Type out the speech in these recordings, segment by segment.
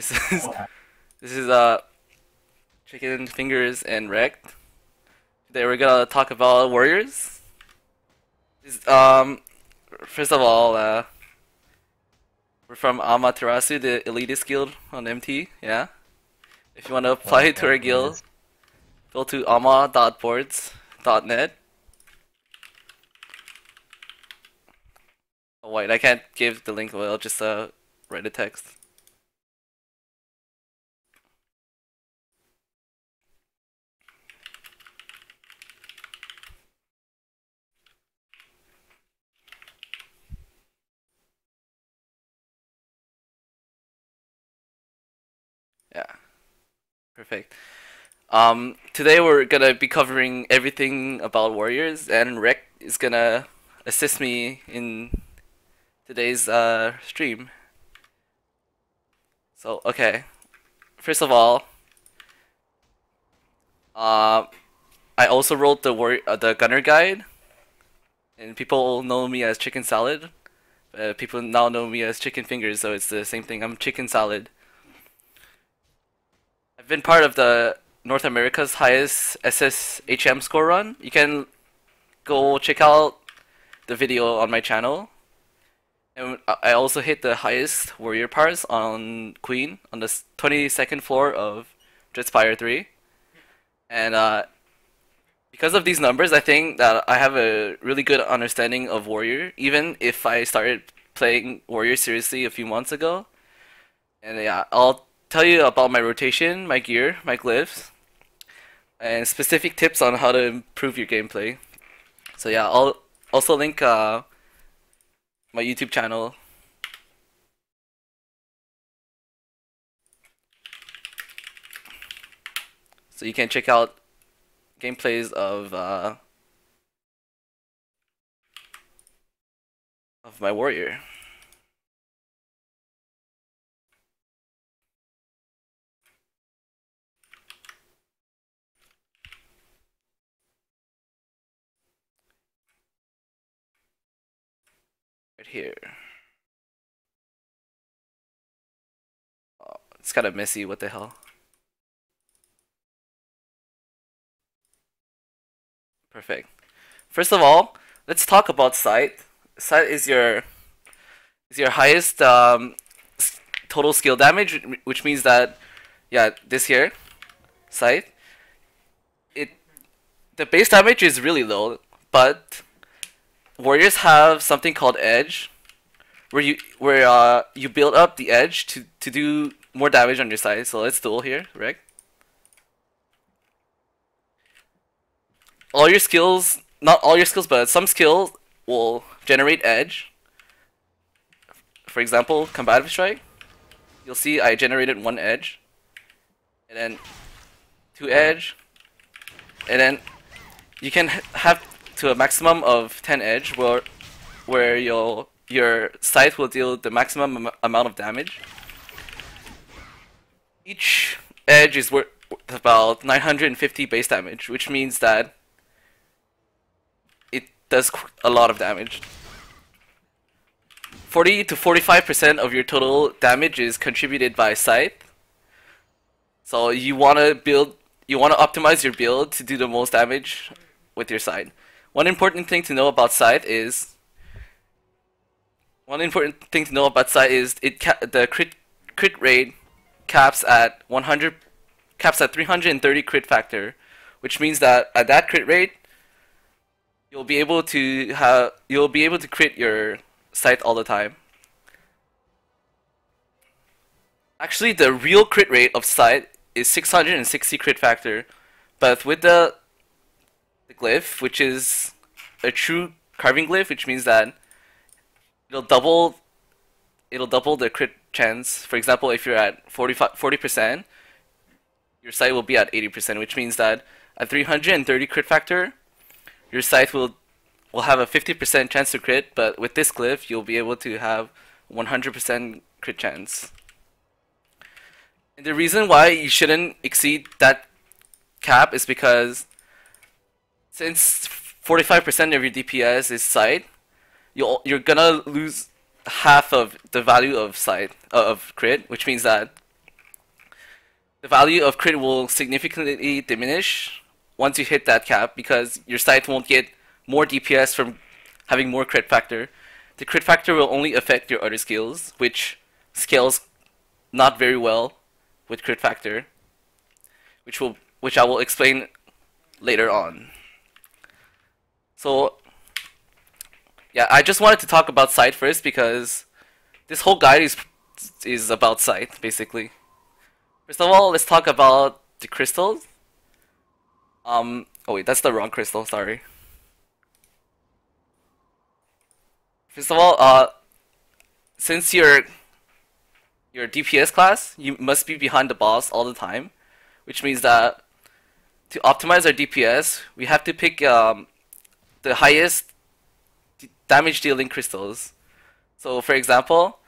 This is Okay. this is Chicken Fingers and Rekt. Today we're gonna talk about warriors. This- Um, First of all, we're from Amaterasu, the elitist guild on MT. Yeah. If you want to apply to Okay. our guild, Yes. go to ama.boards.net. Oh wait, I can't give the link. Well, I'll just write a text. Yeah, perfect. Today we're gonna be covering everything about warriors, and Rek is gonna assist me in today's stream. So, okay, first of all, uh, I also wrote the gunner guide, and people know me as Chicken Salad. People now know me as Chicken Fingers, so it's the same thing. I'm Chicken Salad. I've been part of the North America's highest SSHM score run. You can go check out the video on my channel. And I also hit the highest warrior parts on Queen on the 22nd floor of Jetspire 3. And because of these numbers, I think that I have a really good understanding of warrior, even if I started playing warrior seriously a few months ago. And yeah, I'll tell you about my rotation, my gear, my glyphs, and specific tips on how to improve your gameplay. So yeah, I'll also link my YouTube channel. So you can check out gameplays of my warrior. Right here. Oh, it's kind of messy, what the hell. Perfect. First of all, let's talk about Scythe. Scythe is your highest total skill damage, which means that, yeah, this here, Scythe, it the base damage is really low, but warriors have something called edge, where you build up the edge to do more damage on your side. So let's duel here, right? All your skills, not all your skills, but some skills will generate edge. For example, combative strike. You'll see I generated one edge, and then two edge, and then you can have to a maximum of 10 edge, where your scythe will deal the maximum amount of damage. Each edge is worth about 950 base damage, which means that it does a lot of damage. 40 to 45% of your total damage is contributed by Scythe. So you want to optimize your build to do the most damage with your side. One important thing to know about Scythe is the crit rate caps at 330 crit factor, which means that at that crit rate you'll be able to crit your Scythe all the time. Actually, the real crit rate of Scythe is 660 crit factor, but with the glyph, which is a true carving glyph, which means that it'll double the crit chance. For example, if you're at 40%, your Scythe will be at 80%, which means that at 330 crit factor, your Scythe will have a 50% chance to crit, but with this glyph, you'll be able to have 100% crit chance. And the reason why you shouldn't exceed that cap is because since 45% of your DPS is Scythe, you're gonna lose half of the value of Scythe of crit, which means that the value of crit will significantly diminish once you hit that cap because your Scythe won't get more DPS from having more crit factor. The crit factor will only affect your other skills, which scales not very well with crit factor, which I will explain later on. So yeah, I just wanted to talk about Scythe first because this whole guide is about Scythe basically. First of all, let's talk about the crystals. Oh wait, that's the wrong crystal. Sorry. First of all, since you're DPS class, you must be behind the boss all the time, which means that to optimize our DPS, we have to pick the highest damage dealing crystals. So, for example,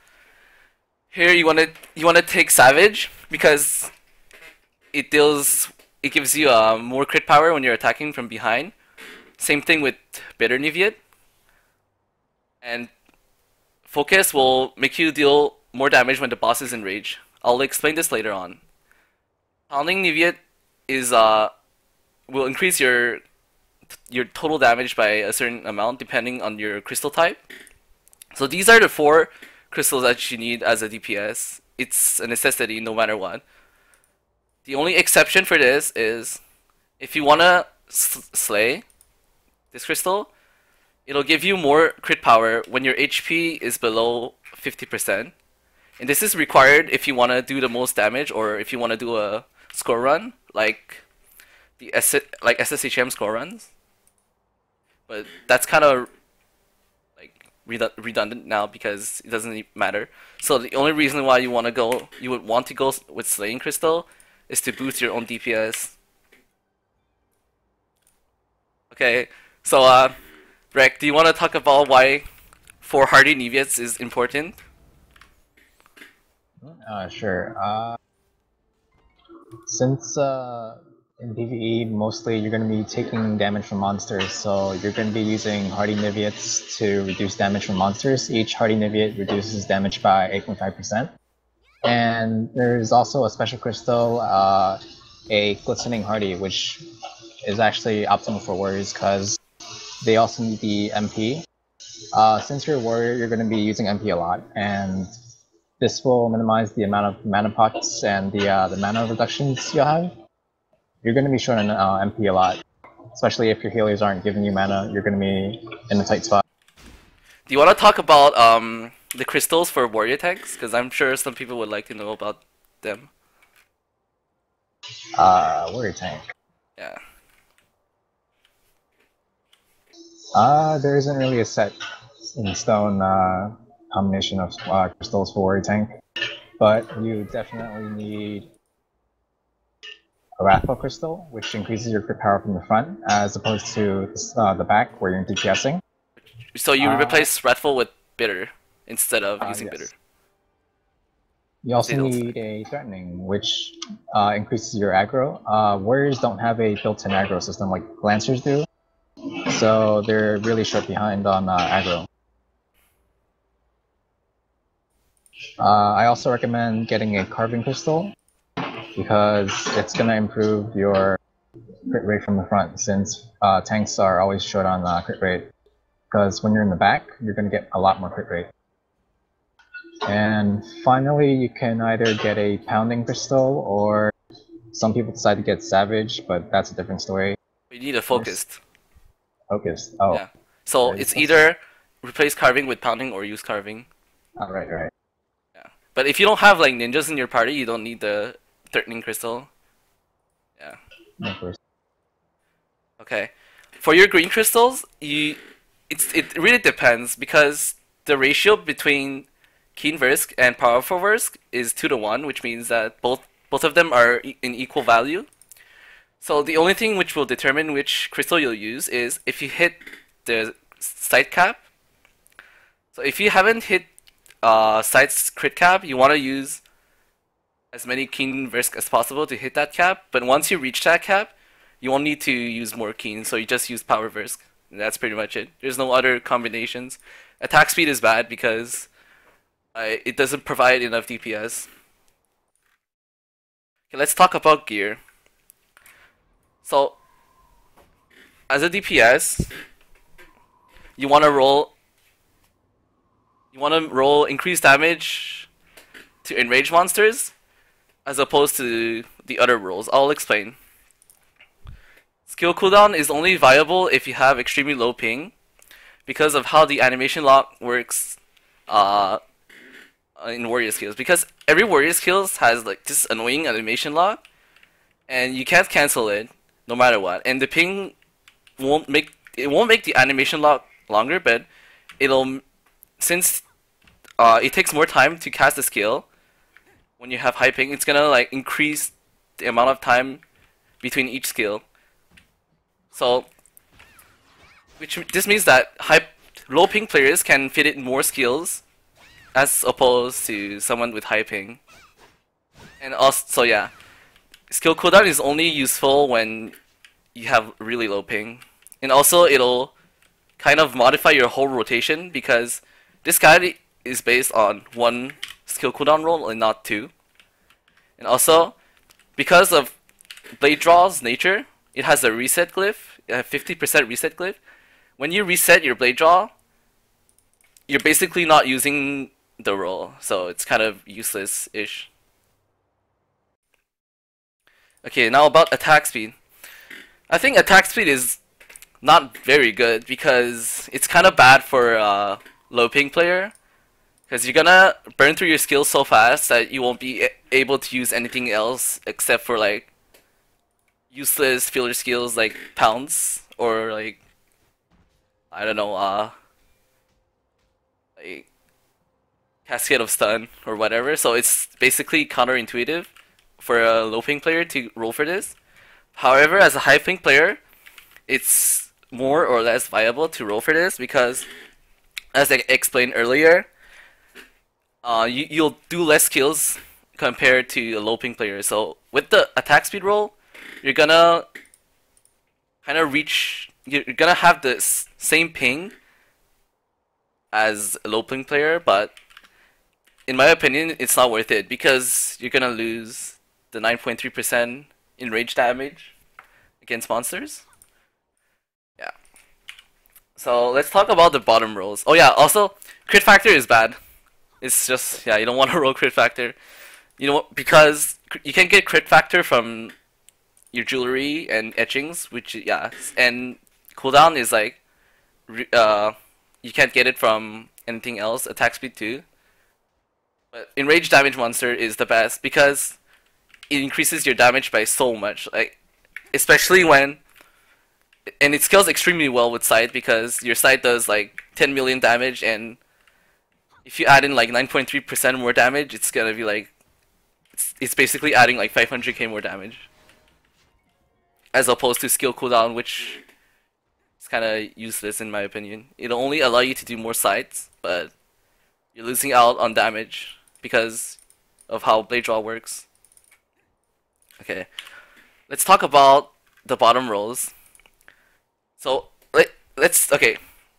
here you wanna take Savage because it gives you more crit power when you're attacking from behind. Same thing with Bitter Neviate. And Focus will make you deal more damage when the boss is in rage. I'll explain this later on. Pounding Neviate is will increase your total damage by a certain amount depending on your crystal type. So these are the 4 crystals that you need as a DPS. It's a necessity no matter what. The only exception for this is if you wanna slay this crystal, it'll give you more crit power when your HP is below 50%. And this is required if you wanna do the most damage or if you wanna do a score run like the SSHM score runs. But that's kind of like redundant now because it doesn't matter. So the only reason why you would want to go with Slaying Crystal is to boost your own DPS. Okay, so Rek, do you want to talk about why 4 Hardy Neviates is important? Sure. Since in PvE mostly you're going to be taking damage from monsters, so you're going to be using Hardy Neviates to reduce damage from monsters. Each Hardy Neviate reduces damage by 8.5%. And there's also a special crystal, a Glistening Hardy, which is actually optimal for warriors because they also need the MP. Since you're a warrior, you're going to be using MP a lot, and this will minimize the amount of mana pots and the mana reductions you'll have. You're going to be short on MP a lot, especially if your healers aren't giving you mana. You're going to be in a tight spot. Do you want to talk about the crystals for warrior tanks? Because I'm sure some people would like to know about them. Warrior tank. Yeah. There isn't really a set in stone combination of crystals for warrior tank, but you definitely need a Wrathful Crystal, which increases your crit power from the front, as opposed to the back, where you're DPSing. So you replace Wrathful with Bitter instead of using yes. Bitter. You also need a Threatening, which increases your aggro. Warriors don't have a built-in aggro system like Lancers do, so they're really short behind on aggro. I also recommend getting a Carving Crystal, because it's going to improve your crit rate from the front, since tanks are always short on crit rate. Because when you're in the back, you're going to get a lot more crit rate. And finally, you can either get a Pounding Crystal, or some people decide to get Savage, but that's a different story. You need a Focused. Focused, oh. Yeah. So it's either replace Carving with Pounding or use Carving. Oh, right. Yeah. But if you don't have like ninjas in your party, you don't need the Threatening Crystal. Yeah. Of course. Okay. For your green crystals, it really depends because the ratio between Keen Versk and Powerful Versk is 2-to-1, which means that both of them are in equal value. So the only thing which will determine which crystal you'll use is if you hit the Scythe cap. So if you haven't hit Scythe's crit cap, you want to use as many Keen Versk as possible to hit that cap. But once you reach that cap, you won't need to use more Keen, so you just use Power Versk. And that's pretty much it. There's no other combinations. Attack speed is bad because it doesn't provide enough DPS. Okay, let's talk about gear. So, as a DPS, you want to roll increased damage to enrage monsters as opposed to the other rolls. I'll explain. Skill cooldown is only viable if you have extremely low ping because of how the animation lock works in warrior skills. Because every warrior skills has like this annoying animation lock, and you can't cancel it no matter what. And the ping won't make the animation lock longer, but it'll since it takes more time to cast the skill when you have high ping, it's gonna like increase the amount of time between each skill. So, this means that low ping players can fit in more skills as opposed to someone with high ping. And also, so yeah, skill cooldown is only useful when you have really low ping. And also, it'll kind of modify your whole rotation because this guy is based on one skill cooldown roll and not two. And also, because of Blade Draw's nature, it has a reset glyph, a 50% reset glyph. When you reset your Blade Draw, you're basically not using the roll, so it's kind of useless-ish. Okay, now about attack speed. I think attack speed is not very good because it's kind of bad for a low ping player. Because you're gonna burn through your skills so fast that you won't be able to use anything else except for like useless filler skills like pounce or like I don't know, like Cascade of Stun or whatever. So it's basically counterintuitive for a low ping player to roll for this. However, as a high ping player, it's more or less viable to roll for this because, as I explained earlier, you'll do less kills compared to a low ping player. So with the attack speed roll, you're gonna kind of you're gonna have the same ping as a low ping player, but in my opinion, it's not worth it because you're gonna lose the 9.3% in rage damage against monsters. Yeah. So let's talk about the bottom rolls. Oh yeah, also crit factor is bad. It's just, yeah, you don't want to roll crit factor. You know, because you can get crit factor from your jewelry and etchings, which, yeah, and cooldown is like, you can't get it from anything else, attack speed too. But enraged damage monster is the best because it increases your damage by so much, like, especially when, and it scales extremely well with Scythe because your Scythe does like 10 million damage, and if you add in like 9.3% more damage, it's gonna be like, it's basically adding like 500k more damage. As opposed to skill cooldown, which is kind of useless in my opinion. It'll only allow you to do more sights, but you're losing out on damage because of how Blade Draw works. Okay, let's talk about the bottom rolls. So, okay.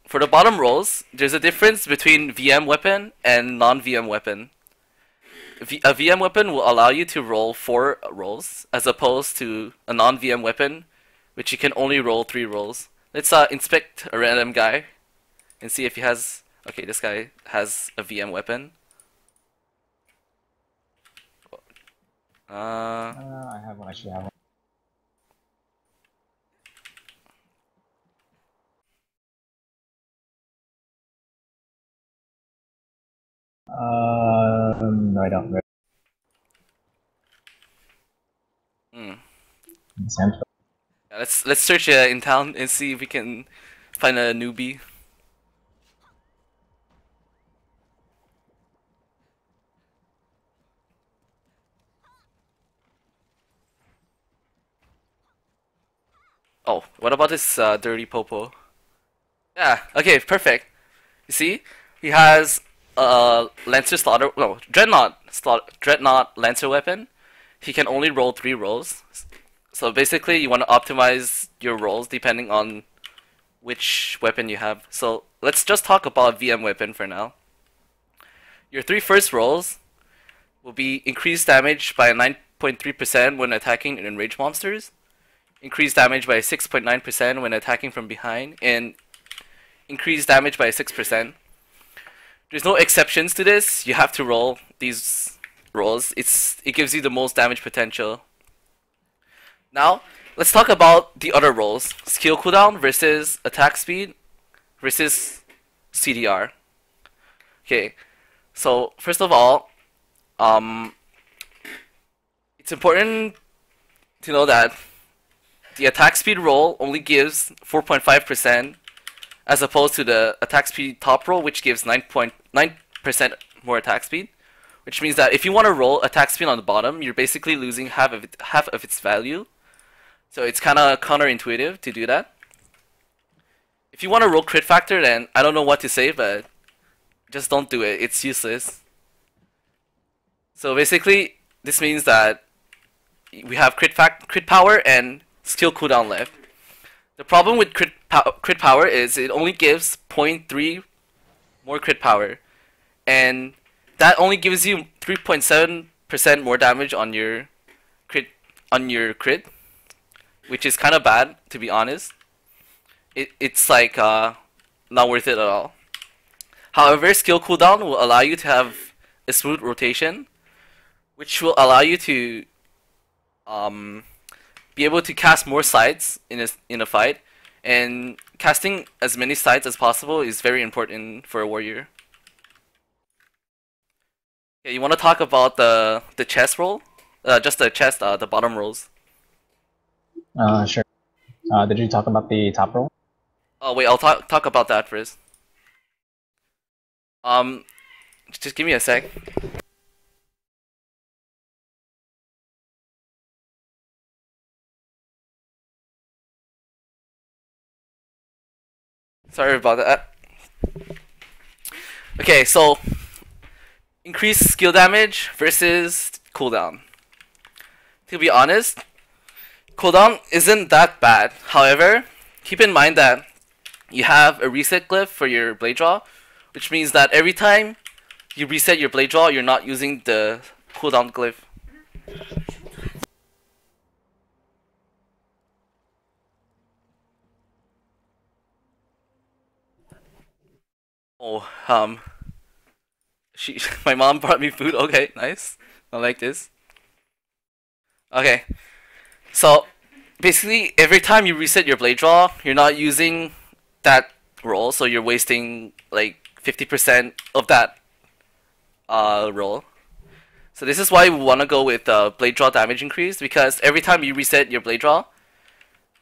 For the bottom rolls, there's a difference between VM weapon and non-VM weapon. A VM weapon will allow you to roll 4 rolls, as opposed to a non-VM weapon, which you can only roll 3 rolls. Let's inspect a random guy and see if he has... Okay, this guy has a VM weapon. I have one, actually have one. No, I don't. Yeah, let's search in town and see if we can find a newbie. Oh, what about this dirty popo? Yeah, okay, perfect. You see, he has Lancer Slaughter, no, Dreadnought Lancer weapon. He can only roll 3 rolls. So basically, you want to optimize your rolls depending on which weapon you have. So let's just talk about VM weapon for now. Your 3 first rolls will be increased damage by 6.3% when attacking and enraged monsters, increase damage by 6.9% when attacking from behind, and increase damage by 6%. There's no exceptions to this. You have to roll these rolls. It gives you the most damage potential. Now, let's talk about the other rolls. Skill cooldown versus attack speed versus CDR. Okay, so first of all, it's important to know that the attack speed roll only gives 4.5% as opposed to the attack speed top roll, which gives 9.9% more attack speed. Which means that if you want to roll attack speed on the bottom, you're basically losing half of its value. So it's kind of counterintuitive to do that. If you want to roll crit factor, then I don't know what to say, but just don't do it. It's useless. So basically, this means that we have crit power and skill cooldown left. The problem with crit power is it only gives 0.3 more crit power, and that only gives you 3.7% more damage on your crit, which is kind of bad, to be honest. It's like not worth it at all. However, skill cooldown will allow you to have a smooth rotation, which will allow you to be able to cast more sides in a fight, and casting as many sides as possible is very important for a warrior. Okay, you want to talk about the chest roll? Just the chest, the bottom rolls. Sure. Did you talk about the top roll? Oh wait, I'll talk about that first. Just give me a sec. Sorry about that. Okay, so increased skill damage versus cooldown. To be honest, cooldown isn't that bad. However, keep in mind that you have a reset glyph for your blade draw, which means that every time you reset your blade draw, you're not using the cooldown glyph. Oh, my mom brought me food. Okay, nice. I like this. Okay, so basically every time you reset your blade draw, you're not using that roll, so you're wasting like 50% of that roll. So this is why we want to go with blade draw damage increase, because every time you reset your blade draw,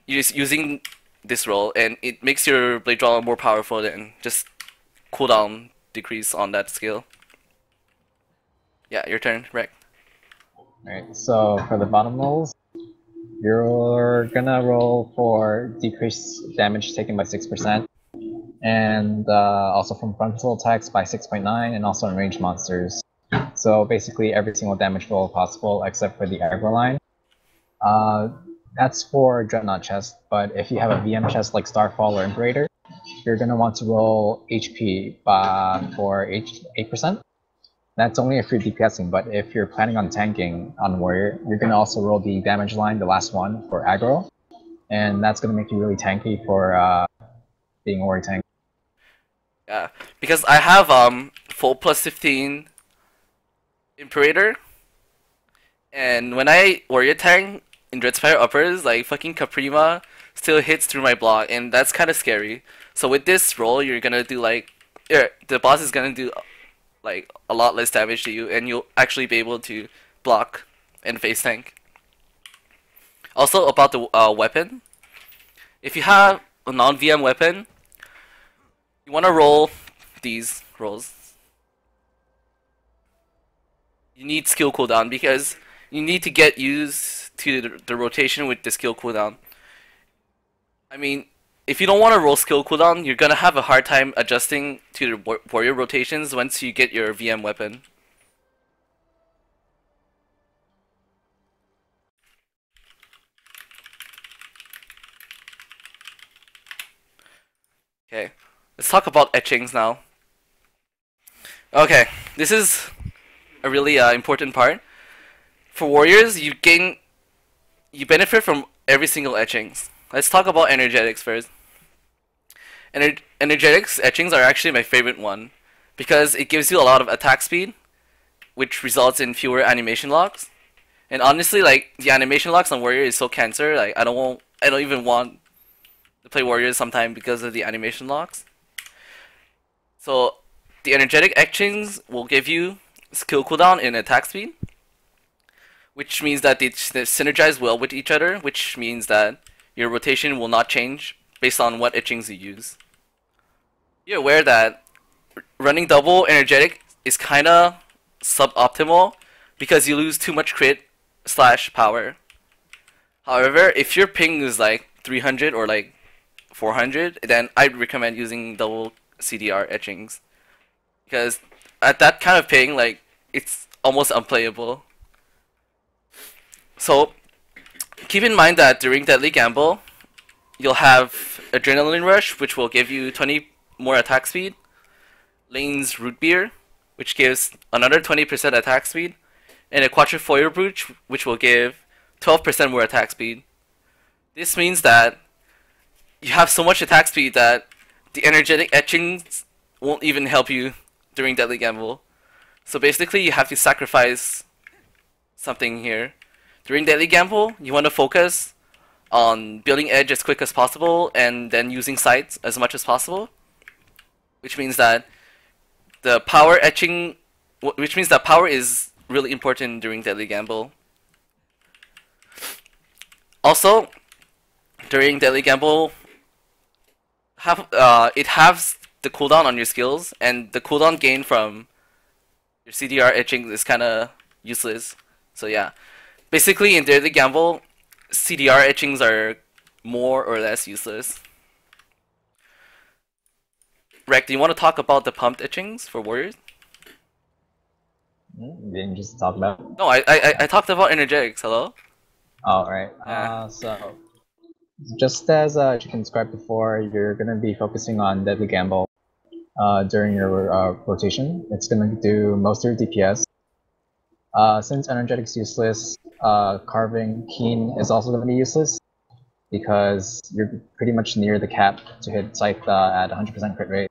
you're just using this roll, and it makes your blade draw more powerful than just cooldown decrease on that skill. Yeah, your turn, Rek. Alright, so for the bottom rolls, you're gonna roll for decreased damage taken by 6%, and also from frontal attacks by 6.9, and also in ranged monsters. So basically every single damage roll possible except for the aggro line. That's for Dreadnought chest, but if you have a VM chest like Starfall or Imperator, you're gonna want to roll HP for 8%. That's only if you're DPSing, but if you're planning on tanking on Warrior, you're gonna also roll the damage line, the last one, for aggro, and that's gonna make you really tanky for being a Warrior tank. Yeah, because I have full plus 15 Imperator, and when I Warrior tank in Dreadspire uppers, like fucking Caprima still hits through my block, and that's kind of scary. So with this roll, you're gonna do like, the boss is gonna do like a lot less damage to you, and you'll actually be able to block and face tank. Also about the weapon, if you have a non-VM weapon, you want to roll these rolls. You need skill cooldown because you need to get used to the rotation with the skill cooldown. I mean, if you don't want to roll skill cooldown, you're gonna have a hard time adjusting to the warrior rotations once you get your VM weapon. Okay, let's talk about etchings now. Okay, this is a really important part. For warriors, you benefit from every single etchings. Let's talk about energetics first. Energetics etchings are actually my favorite one because it gives you a lot of attack speed, which results in fewer animation locks. And honestly, like the animation locks on warrior is so cancer. Like I don't even want to play warriors sometime because of the animation locks. So the energetic etchings will give you skill cooldown and attack speed, which means that they synergize well with each other, which means that your rotation will not change based on what etchings you use. You're aware that running double energetic is kinda suboptimal because you lose too much crit slash power. However, if your ping is like 300 or like 400, then I'd recommend using double CDR etchings because at that kind of ping, like it's almost unplayable. So keep in mind that during Deadly Gamble, you'll have Adrenaline Rush, which will give you 20 more attack speed, Lane's Root Beer, which gives another 20% attack speed, and a Quatrefoil Brooch, which will give 12% more attack speed. This means that you have so much attack speed that the energetic etchings won't even help you during Deadly Gamble. So basically, you have to sacrifice something here. During Deadly Gamble, you want to focus on building edge as quick as possible and then using Scythe as much as possible, which means that the power etching, which means that power is really important during Deadly Gamble. Also, during Deadly Gamble, it halves the cooldown on your skills, and the cooldown gain from your CDR etching is kind of useless. So yeah, basically in Deadly Gamble, CDR etchings are more or less useless. Rek, do you want to talk about the pumped etchings for warriors? You didn't just talk about. No, I talked about energetics. Hello. Oh, right. Yeah. So just as you described before, you're gonna be focusing on Deadly Gamble during your rotation. It's gonna do most of your DPS. Since energetic's useless, carving keen is also gonna be useless because you're pretty much near the cap to hit Scythe at 100% crit rate.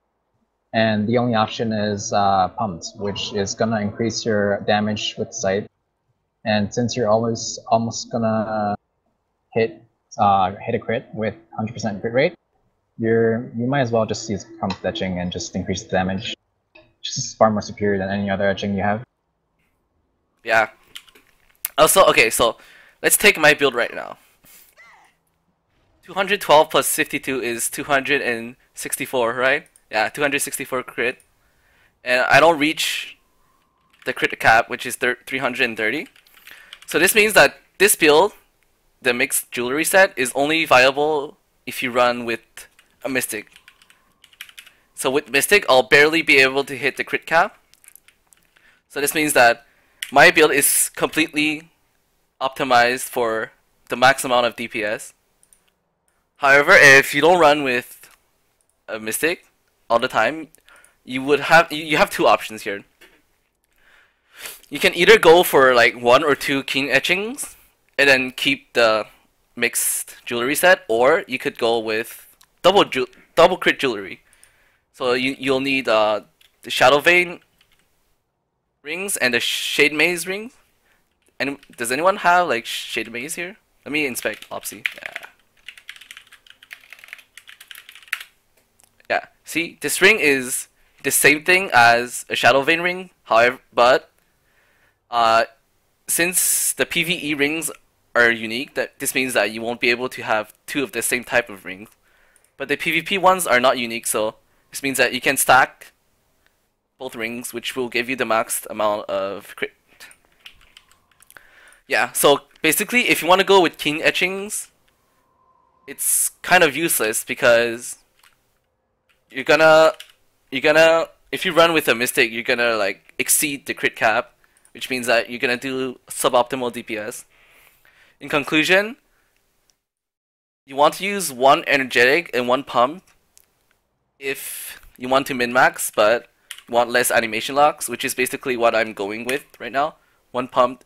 And the only option is pumped, which is gonna increase your damage with Scythe. And since you're almost gonna hit a crit with 100% crit rate, you might as well just use pumped etching and just increase the damage. Which is far more superior than any other etching you have. Yeah. Also, okay, so let's take my build right now. 212 plus 52 is 264, right? Yeah, 264 crit. And I don't reach the crit cap, which is 330. So this means that this build, the mixed jewelry set, is only viable if you run with a Mystic. So with Mystic, I'll barely be able to hit the crit cap. So this means that my build is completely optimized for the max amount of DPS. However, if you don't run with a Mystic all the time, you have two options here. You can either go for like 1 or 2 keen etchings and then keep the mixed jewelry set, or you could go with double crit jewelry. So you'll need the Shadow Vein rings and the Shade Maze rings. And does anyone have like Shade Maze here? Let me inspect Opsy. Yeah. Yeah. See, this ring is the same thing as a Shadow Vein ring. However, but since the PvE rings are unique, this means that you won't be able to have 2 of the same type of rings. But the PvP ones are not unique, so this means that you can stack both rings, which will give you the max amount of crit. Yeah, so basically, if you want to go with king etchings, it's kind of useless because you're gonna if you run with a Mystic, you're gonna like exceed the crit cap, which means that you're gonna do suboptimal DPS. In conclusion, you want to use 1 energetic and 1 pump if you want to min-max, but want less animation locks, which is basically what I'm going with right now. 1 pump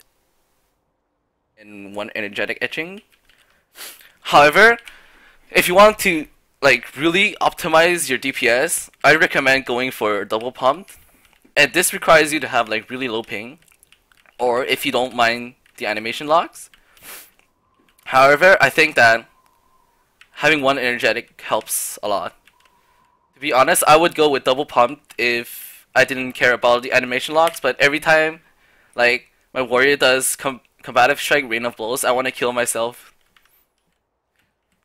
and 1 energetic etching. However, if you want to like really optimize your DPS, I recommend going for double pump, and this requires you to have like really low ping, or if you don't mind the animation locks. However, I think that having 1 energetic helps a lot. To be honest, I would go with double pump if I didn't care about the animation locks, but every time like my warrior does combative strike rain of blows, I want to kill myself.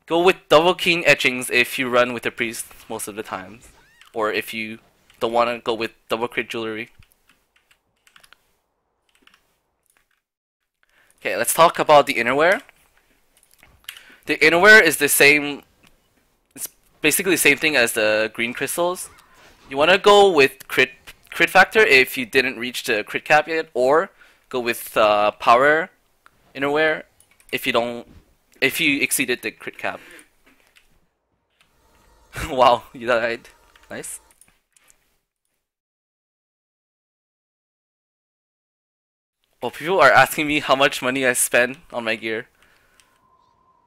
Go with double keen etchings if you run with the priest most of the times, or if you don't want to go with double crit jewelry. Okay, let's talk about the Innerwear. The Innerwear is the same. It's basically the same thing as the green crystals. You want to go with crit factor if you didn't reach the crit cap yet, or go with power Innerwear if you exceeded the crit cap. Wow, you died. Nice. Well, people are asking me how much money I spend on my gear.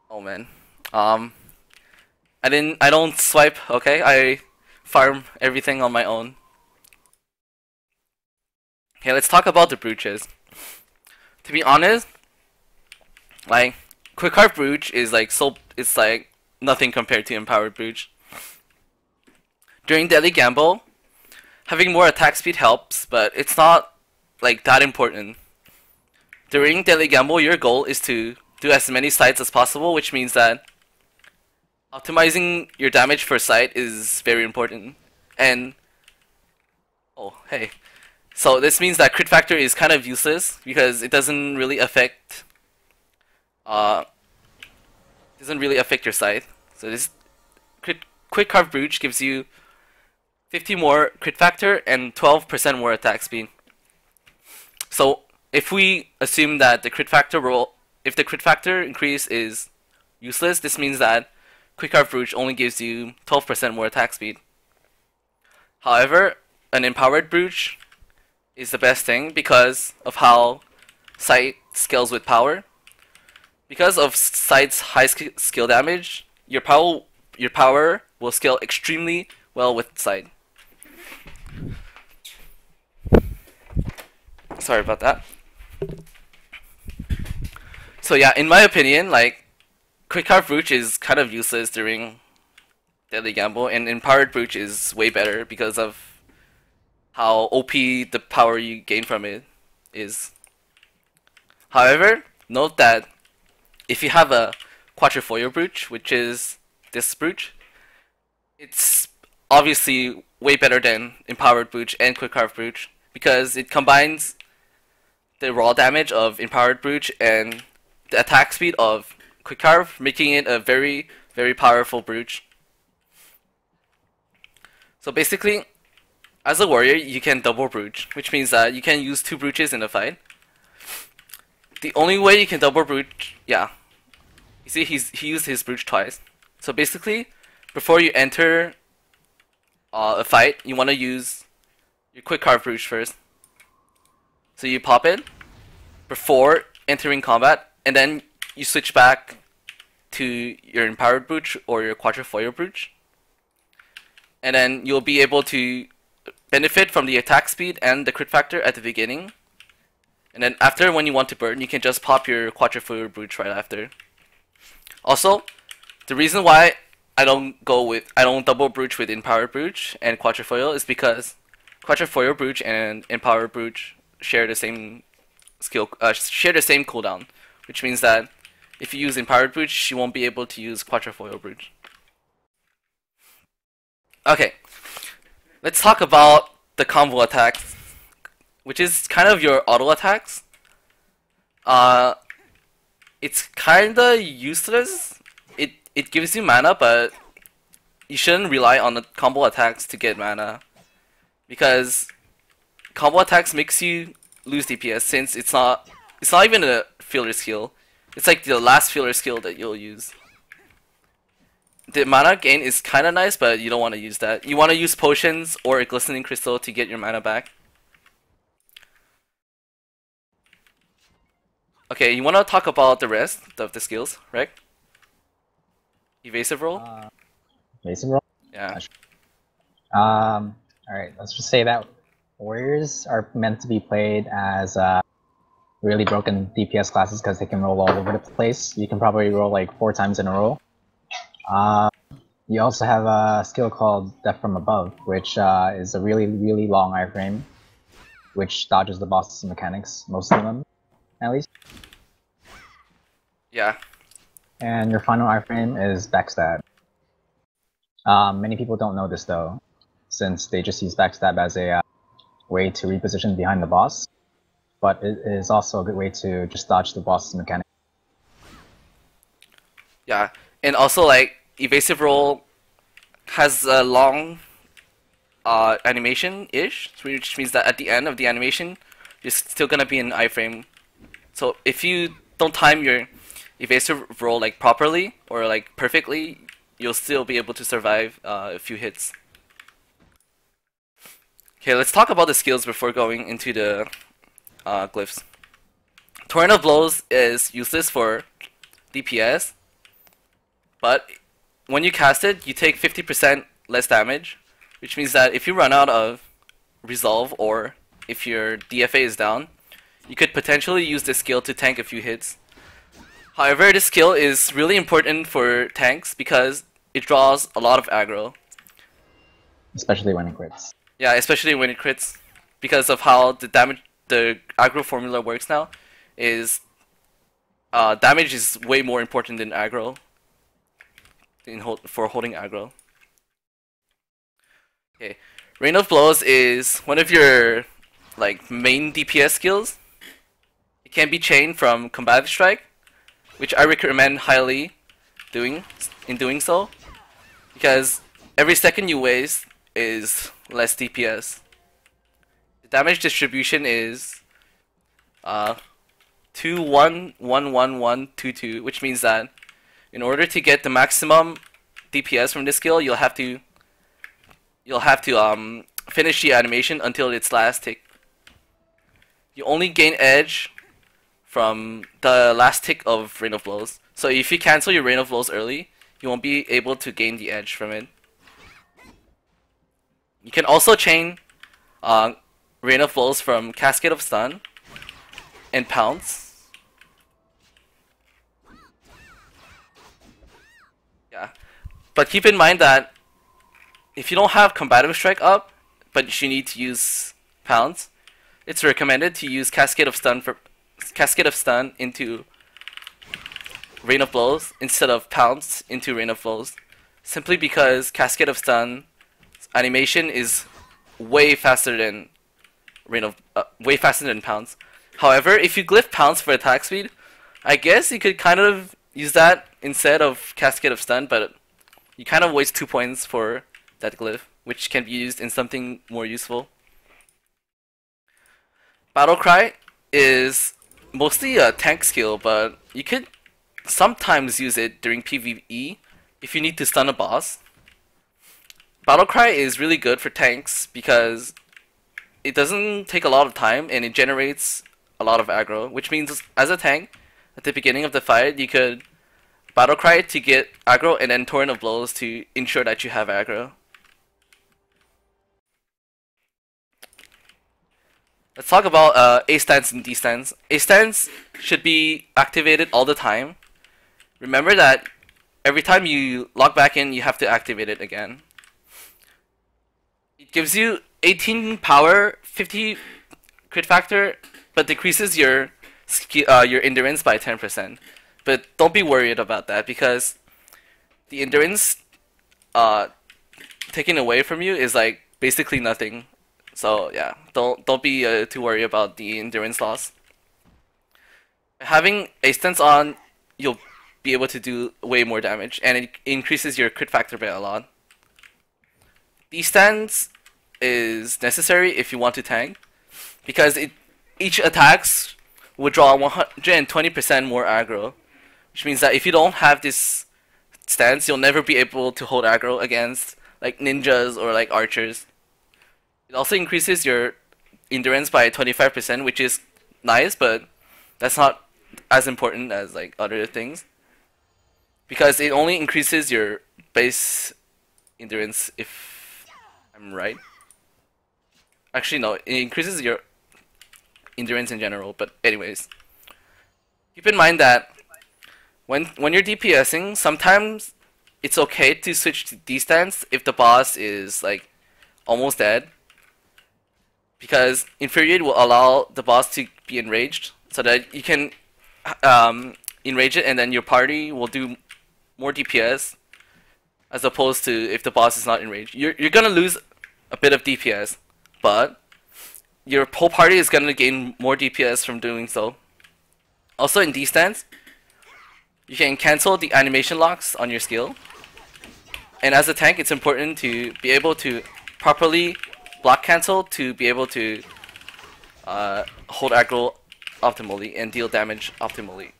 Oh man. I don't swipe, okay? I farm everything on my own. Okay, let's talk about the brooches. To be honest, like Quick Heart Brooch is like it's like nothing compared to Empowered Brooch. During Deadly Gamble, having more attack speed helps, but it's not like that important. During Deadly Gamble, your goal is to do as many sights as possible, which means that optimizing your damage per sight is very important. And oh, hey. So this means that crit factor is kind of useless because it doesn't really affect your Scythe. So this Quick Carve Brooch gives you 50 more crit factor and 12% more attack speed. So if we assume that the crit factor if the crit factor increase is useless, this means that Quick Carve Brooch only gives you 12% more attack speed. However, an Empowered Brooch is the best thing because of how Scythe scales with power. Because of Scythe's high skill damage, your power will scale extremely well with Scythe. Sorry about that. So yeah, in my opinion, like Quick Carve Brooch is kind of useless during Deadly Gamble, and Empowered Brooch is way better because of how OP the power you gain from it is. However, note that if you have a Quatrefoil Brooch, which is this Brooch, it's obviously way better than Empowered Brooch and Quick Carve Brooch because it combines the raw damage of Empowered Brooch and the attack speed of Quick Carve, making it a very, very powerful Brooch. So basically, as a warrior, you can double Brooch, which means that you can use 2 Brooches in a fight. The only way you can double Brooch, yeah. You see, he used his Brooch twice. So basically, before you enter a fight, you want to use your Quick Carve Brooch first. So you pop it before entering combat, and then you switch back to your Empowered Brooch or your Quatrefoil Brooch. And then you'll be able to benefit from the attack speed and the crit factor at the beginning. And then after, when you want to burn, you can just pop your Quatrefoil Brooch right after. Also, the reason why I don't double Brooch with Empowered Brooch and Quatrefoil is because Quatrefoil Brooch and Empowered Brooch share the same cooldown, which means that if you use Empowered Brooch, you won't be able to use Quatrefoil Brooch. Okay, let's talk about the combo attacks, which is kind of your auto attacks. It's kinda useless. It gives you mana, but you shouldn't rely on the combo attacks to get mana, because combo attacks makes you lose DPS since it's not even a filler skill. It's like the last filler skill that you'll use. The mana gain is kinda nice, but you don't want to use that. You want to use potions or a glistening crystal to get your mana back. Okay, you want to talk about the rest of the skills, right? Evasive roll? Evasive roll? Yeah. Alright, let's just say that warriors are meant to be played as really broken DPS classes because they can roll all over the place. You can probably roll like 4 times in a row. You also have a skill called Death from Above, which is a really, really long iframe, which dodges the boss's mechanics, most of them, at least. Yeah. And your final iframe is Backstab. Many people don't know this though, since they just use Backstab as a way to reposition behind the boss, but it is also a good way to just dodge the boss's mechanics. Yeah. And also, like, evasive roll has a long animation-ish, which means that at the end of the animation, you're still gonna be in iframe. So if you don't time your evasive roll like properly or like perfectly, you'll still be able to survive a few hits. Okay, let's talk about the skills before going into the glyphs. Torrent of Blows is useless for DPS, but when you cast it, you take 50% less damage, which means that if you run out of resolve or if your DFA is down, you could potentially use this skill to tank a few hits. However, this skill is really important for tanks because it draws a lot of aggro. Especially when it crits. Yeah, especially when it crits, because of how the aggro formula works now. Is damage is way more important than aggro for holding aggro. Okay, Rain of Blows is one of your like main DPS skills. It can be chained from Combative Strike, which I recommend highly doing so, because every second you waste is less DPS. The damage distribution is 2 1 1 1 1 2 2, which means that in order to get the maximum DPS from this skill, you'll have to finish the animation until its last tick. You only gain edge from the last tick of Rain of Blows. So if you cancel your Rain of Blows early, you won't be able to gain the edge from it. You can also chain Rain of Blows from Cascade of Stun and Pounce. Yeah, but keep in mind that if you don't have Combative Strike up, but you need to use Pounce, it's recommended to use Cascade of Stun into Rain of Blows instead of Pounce into Rain of Blows, simply because Cascade of Stun animation is way faster than Pounce. However, if you glyph Pounce for attack speed, I guess you could kind of use that instead of Cascade of Stun, but you kind of waste 2 points for that glyph, which can be used in something more useful. Battle Cry is mostly a tank skill, but you could sometimes use it during PvE if you need to stun a boss. Battle Cry is really good for tanks because it doesn't take a lot of time and it generates a lot of aggro, which means as a tank, at the beginning of the fight, you could Battle Cry to get aggro and then Torrent of Blows to ensure that you have aggro. Let's talk about A stance and D stance. A stance should be activated all the time. Remember that every time you log back in, you have to activate it again. It gives you 18 power, 50 crit factor, but decreases your endurance by 10%. But don't be worried about that because the endurance taken away from you is like basically nothing. So yeah, don't be too worried about the endurance loss. Having a stance on, you'll be able to do way more damage, and it increases your crit factor by a lot. D-stance is necessary if you want to tank, because each attacks will draw 120% more aggro, which means that if you don't have this stance, you'll never be able to hold aggro against like ninjas or like archers. It also increases your endurance by 25%, which is nice, but that's not as important as like other things because it only increases your base endurance if I'm right. Actually, no, it increases your endurance in general. But anyways, keep in mind that when you're DPSing, sometimes it's okay to switch to D-stance if the boss is like almost dead, because Infuriate will allow the boss to be enraged, so that you can enrage it, and then your party will do more DPS as opposed to if the boss is not enraged. You're gonna lose a bit of DPS, but your whole party is gonna gain more DPS from doing so. Also in D-stance, you can cancel the animation locks on your skill. And as a tank, it's important to be able to properly block cancel to be able to hold aggro optimally and deal damage optimally.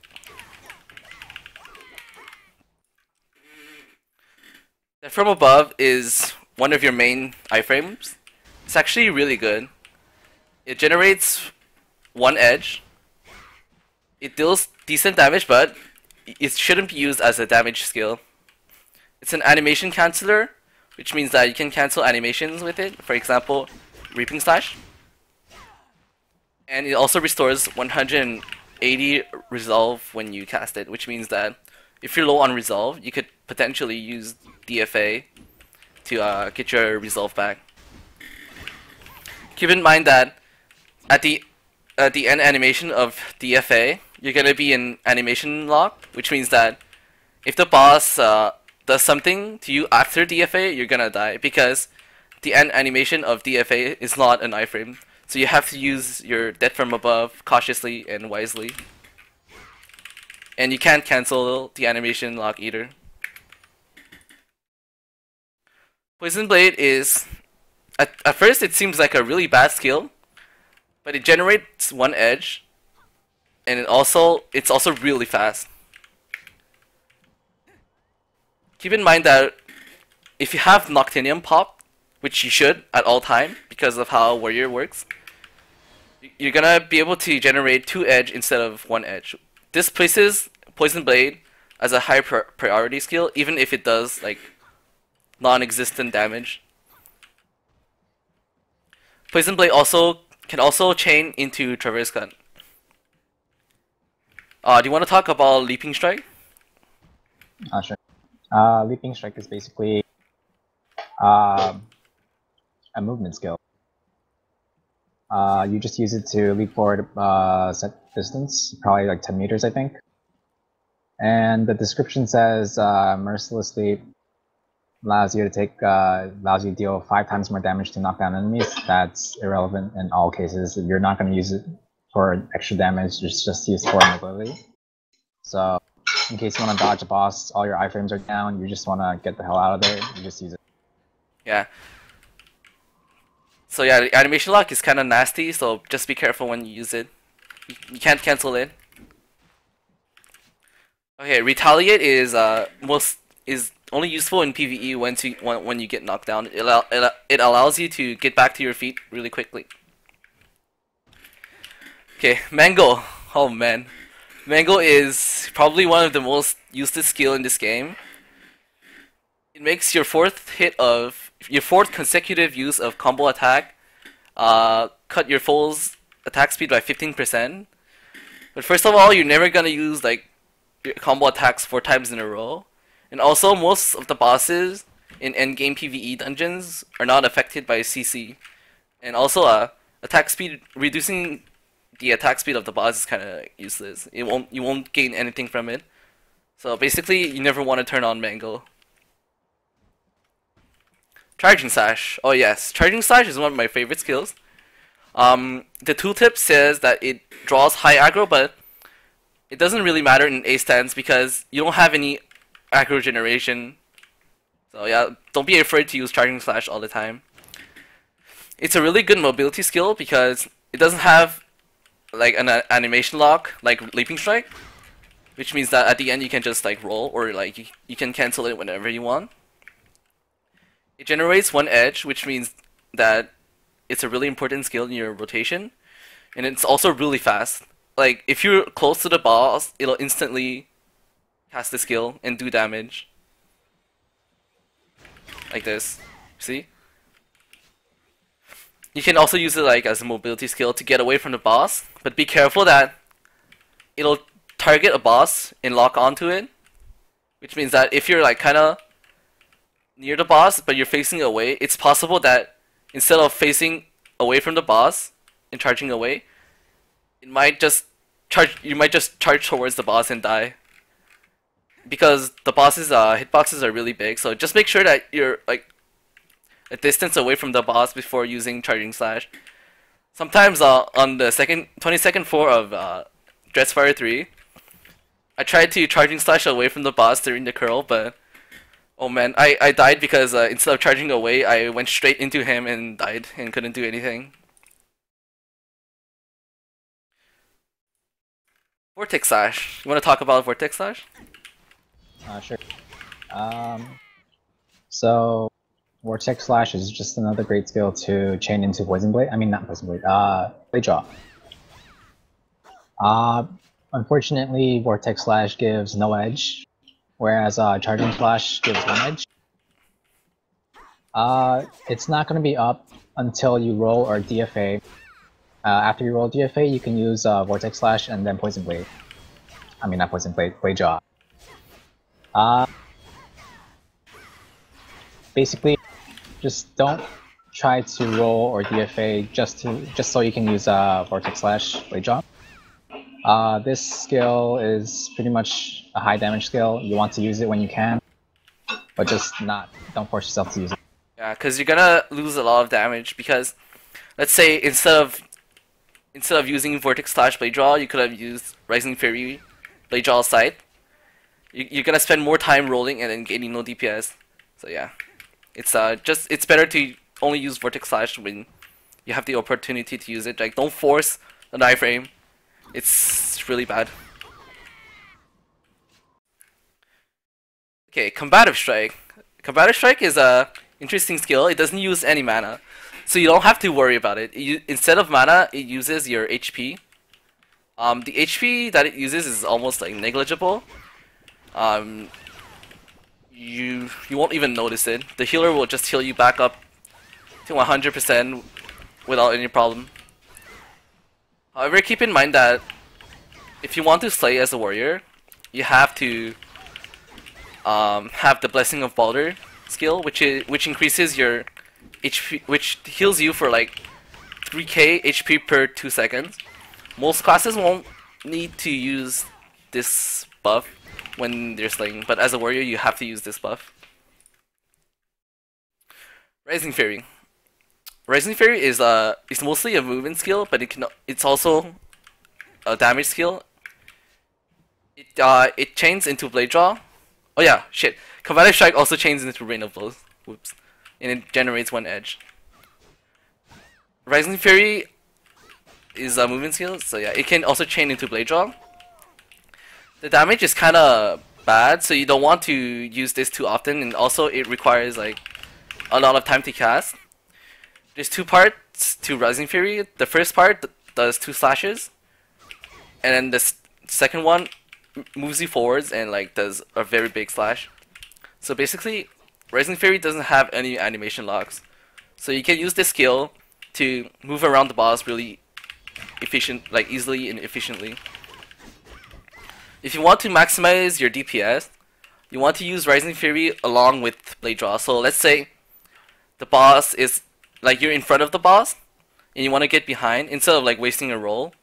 That from above is one of your main iframes. It's actually really good. It generates one edge. It deals decent damage, but it shouldn't be used as a damage skill. It's an animation canceller, which means that you can cancel animations with it. For example, Reaping Slash. And it also restores 180 resolve when you cast it, which means that if you're low on resolve, you could potentially use DFA to get your resolve back. Keep in mind that at the end animation of DFA, you're gonna be in animation lock, which means that if the boss does something to you after DFA, you're gonna die, because the end animation of DFA is not an iframe. So you have to use your Death from Above cautiously and wisely. And you can't cancel the animation lock either. Poison Blade is... At first it seems like a really bad skill, but it generates one edge, and it's also really fast. Keep in mind that if you have Noctinium pop, which you should at all time because of how Warrior works, you're gonna be able to generate 2 edge instead of 1 edge. This places Poison Blade as a high priority skill, even if it does like non-existent damage. Poison Blade can also chain into Traverse Cut. Do you want to talk about Leaping Strike? Sure. Leaping Strike is basically a movement skill. You just use it to leap forward set distance, probably like 10 meters, I think. And the description says mercilessly allows you to deal 5 times more damage to knock down enemies. That's irrelevant in all cases. You're not going to use it for extra damage, it's just used for mobility. So in case you want to dodge a boss, all your iframes are down, you just want to get the hell out of there, you just use it. Yeah. So yeah, the animation lock is kind of nasty, so just be careful when you use it. You can't cancel it. Okay, Retaliate is only useful in PvE when you get knocked down. It allows you to get back to your feet really quickly. Okay, Mango. Oh man. Mango is probably one of the most useless skill in this game. It makes your fourth consecutive use of combo attack cut your foe's attack speed by 15%. But first of all, you're never gonna use like combo attacks 4 times in a row. And also, most of the bosses in endgame PvE dungeons are not affected by CC. And also, reducing the attack speed of the boss is kind of useless. You won't gain anything from it. So basically, you never want to turn on Mango. Charging Slash. Oh yes, Charging Slash is one of my favorite skills. The tooltip says that it draws high aggro, but it doesn't really matter in A stance because you don't have any aggro generation. So yeah, don't be afraid to use Charging Slash all the time. It's a really good mobility skill because it doesn't have like an animation lock like Leaping Strike, which means that at the end you can just like roll, or like you can cancel it whenever you want. It generates 1 edge, which means that it's a really important skill in your rotation, and it's also really fast. like if you're close to the boss, it'll instantly cast the skill and do damage. Like this. See? You can also use it like as a mobility skill to get away from the boss, but be careful that it'll target a boss and lock onto it, which means that if you're like kinda near the boss but you're facing away, it's possible that instead of facing away from the boss and charging away, it might just you might just charge towards the boss and die. Because the boss's hitboxes are really big, so just make sure that you're like a distance away from the boss before using charging slash. Sometimes on the 22nd floor of Dreadspire 3, I tried to charging slash away from the boss during the curl, but oh man, I died because instead of charging away, I went straight into him and died and couldn't do anything. Vortex Slash. You want to talk about Vortex Slash? Sure. So Vortex Slash is just another great skill to chain into Poison Blade. I mean, not Poison Blade. Blade Draw. Unfortunately, Vortex Slash gives no edge, whereas Charging Slash gives one edge. It's not going to be up until you roll or DFA. After you roll DFA, you can use Vortex Slash and then Poison Blade. I mean, not Poison Blade, Blade Draw. Basically, just don't try to roll or DFA just so you can use Vortex Slash Blade Draw. This skill is pretty much a high damage skill. You want to use it when you can, but don't force yourself to use it. Yeah, because you're gonna lose a lot of damage because, let's say instead of using Vortex Slash Blade Draw, you could have used Rising Fury Blade Draw Scythe. You're gonna spend more time rolling and then gaining no DPS. So yeah, it's better to only use Vortex Slash when you have the opportunity to use it. Like, don't force an iframe. It's really bad. Okay, Combative Strike. Combative Strike is a interesting skill. It doesn't use any mana, so you don't have to worry about it. Instead of mana, it uses your HP. The HP that it uses is almost like negligible. You won't even notice it. The healer will just heal you back up to 100% without any problem. However, keep in mind that if you want to slay as a warrior, you have to have the Blessing of Balder skill, which increases your HP, which heals you for like 3k HP per 2 seconds. Most classes won't need to use this buff when they're slaying, but as a warrior you have to use this buff. Rising Fury. Rising Fury is mostly a movement skill, but it's also a damage skill. It chains into Blade Draw. Oh yeah, shit. Combative Strike also chains into Rain of Blows. Whoops. And it generates one edge. Rising Fury is a movement skill, so yeah, it can also chain into Blade Draw. The damage is kinda bad, so you don't want to use this too often, and also it requires like a lot of time to cast. There's two parts to Rising Fury. The first part does 2 slashes, and then the second one moves you forwards and like does a very big slash. So basically, Rising Fury doesn't have any animation locks, so you can use this skill to move around the boss really easily and efficiently. If you want to maximize your DPS, you want to use Rising Fury along with Blade Draw. So let's say the boss is like you're in front of the boss and you want to get behind. Instead of like wasting a roll,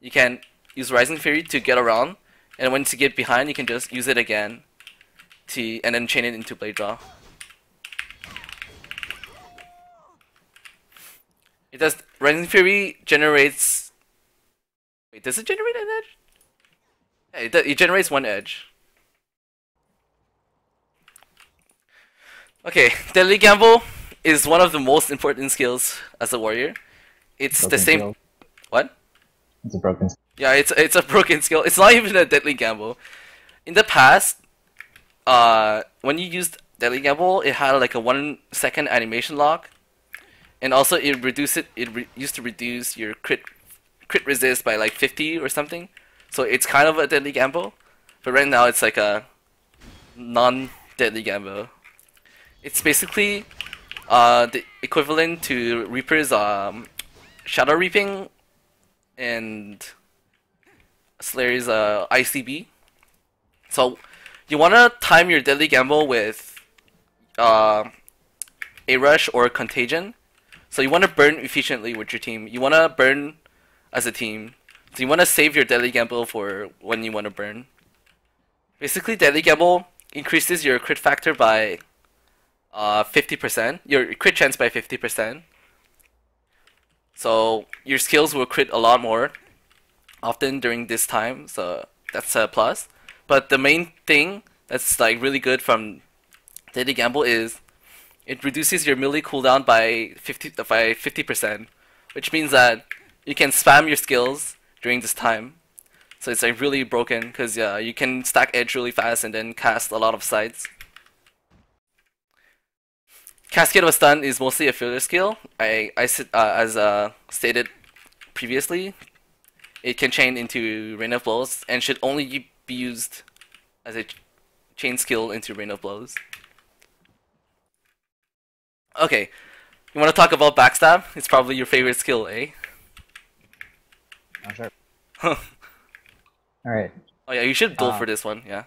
you can use Rising Fury to get around, and once you get behind, you can just use it again and then chain it into Blade Draw. It does. Rising Fury generates. Wait, does it generate an edge? Yeah, it generates one edge. Okay, Deadly Gamble is one of the most important skills as a warrior. It's broken the same. Skill. What? It's a broken skill. Yeah, it's a broken skill. It's not even a Deadly Gamble. In the past, when you used Deadly Gamble, it had like a 1 second animation lock, and also it used to reduce your crit crit resist by like 50 or something. So it's kind of a deadly gamble. But right now it's like a non-deadly gamble. It's basically the equivalent to Reaper's Shadow Reaping and Slayer's ICB. So you want to time your deadly gamble with a rush or contagion. So you want to burn efficiently with your team. You want to burn as a team. So you want to save your deadly gamble for when you want to burn. Basically, deadly gamble increases your crit factor by 50%. Your crit chance by 50%. So your skills will crit a lot more often during this time. So that's a plus. But the main thing that's like really good from deadly gamble is it reduces your melee cooldown by 50%, which means that you can spam your skills during this time. So it's like really broken because you can stack edge really fast and then cast a lot of sides. Cascade of Stun is mostly a filler skill. As stated previously, it can chain into Rain of Blows and should only be used as a chain skill into Rain of Blows. Okay, you want to talk about Backstab? It's probably your favorite skill, eh? Not sure. Alright. Oh yeah, you should go for this one, yeah.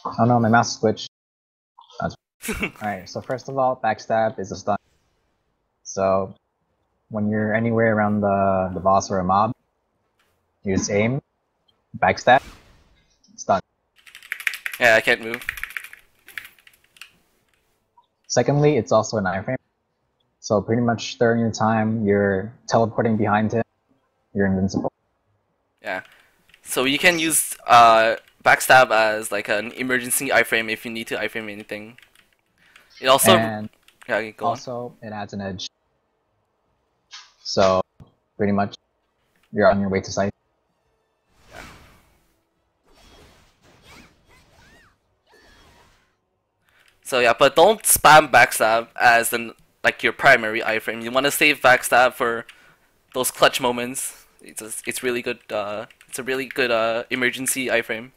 Oh no, my mouse glitched. Alright, so first of all, Backstab is a stun. So when you're anywhere around the boss or a mob, you just aim, backstab, stun. Yeah, I can't move. Secondly, it's also an iframe. So pretty much during your time, you're teleporting behind him, you're invincible. Yeah. So you can use backstab as like an emergency iframe if you need to iframe anything. It also go on. It adds an edge. So pretty much you're on your way to Scythe. Yeah. So yeah, but don't spam backstab as like your primary iframe. You want to save backstab for those clutch moments. It's really good. It's a really good emergency iframe.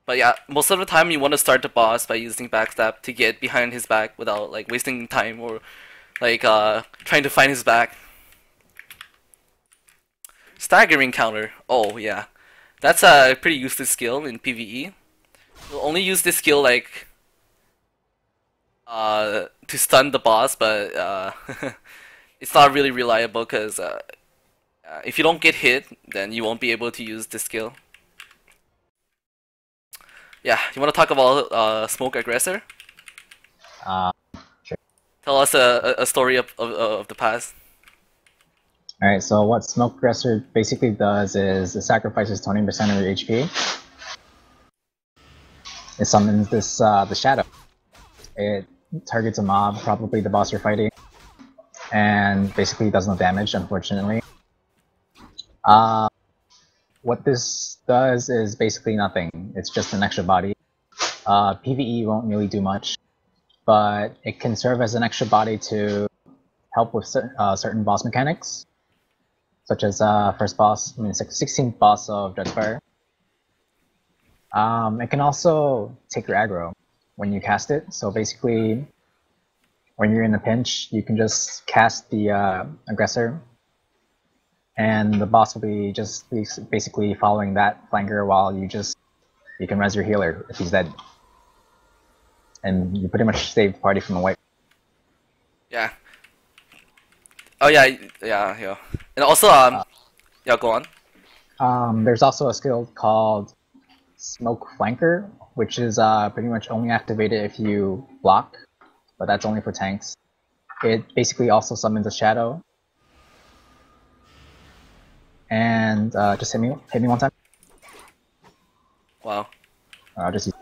But yeah, most of the time you want to start the boss by using backstab to get behind his back without like wasting time or like trying to find his back. Staggering counter. Oh yeah, that's a pretty useless skill in PvE. You'll only use this skill like to stun the boss, but it's not really reliable because if you don't get hit, then you won't be able to use this skill. Yeah, you want to talk about Smoke Aggressor? Sure. Tell us a story of the past. Alright, so what Smoke Aggressor basically does is it sacrifices 20% of your HP. It summons this the Shadow. It targets a mob, probably the boss you're fighting, and basically does no damage, unfortunately. What this does is basically nothing. It's just an extra body. PvE won't really do much, but it can serve as an extra body to help with certain boss mechanics, such as first boss, 16th boss of Dreadfire. It can also take your aggro when you cast it. So basically, when you're in a pinch, you can just cast the aggressor, and the boss will be just basically following that flanker while you can res your healer if he's dead. And you pretty much save the party from a wipe. Yeah. Oh yeah. And also yeah, go on. There's also a skill called Smoke Flanker, which is pretty much only activated if you block, but that's only for tanks. It basically also summons a shadow. And just hit me one time. Wow. I'll just use.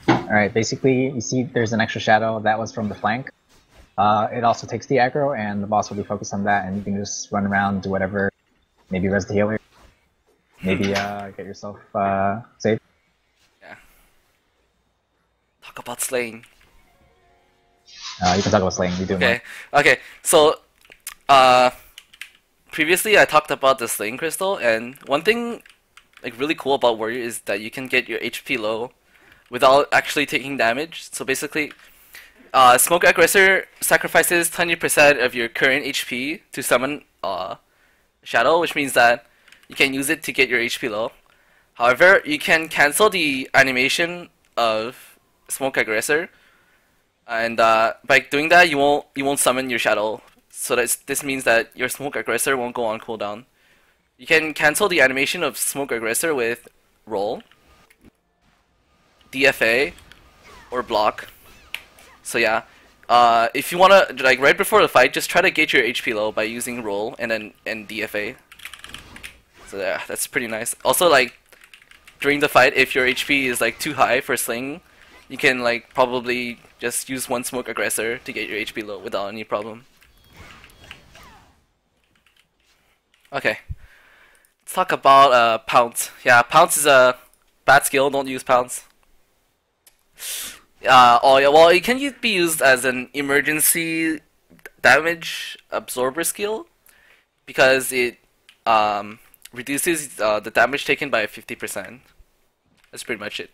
Alright, basically you see there's an extra shadow that was from the flank. It also takes the aggro, and the boss will be focused on that, and you can just run around, do whatever. Maybe res the healer. Maybe get yourself saved. Yeah. Talk about slaying. You can talk about slaying. You do more. Okay. So, uh, previously I talked about the slaying crystal, and one thing like really cool about warrior is that you can get your HP low without actually taking damage. So basically, smoke aggressor sacrifices 20% of your current HP to summon shadow, which means that you can use it to get your HP low. However, you can cancel the animation of smoke aggressor, and by doing that, you won't summon your shadow. So this means that your smoke aggressor won't go on cooldown. You can cancel the animation of smoke aggressor with roll, DFA, or block. So yeah, if you wanna like right before the fight, just try to get your HP low by using roll and DFA. So yeah, that's pretty nice. Also, like during the fight, if your HP is like too high for sling, you can like probably just use one smoke aggressor to get your HP low without any problem. Okay, let's talk about pounce. Yeah, pounce is a bad skill. Don't use pounce. Oh yeah, well it can be used as an emergency damage absorber skill because it reduces the damage taken by 50%. That's pretty much it.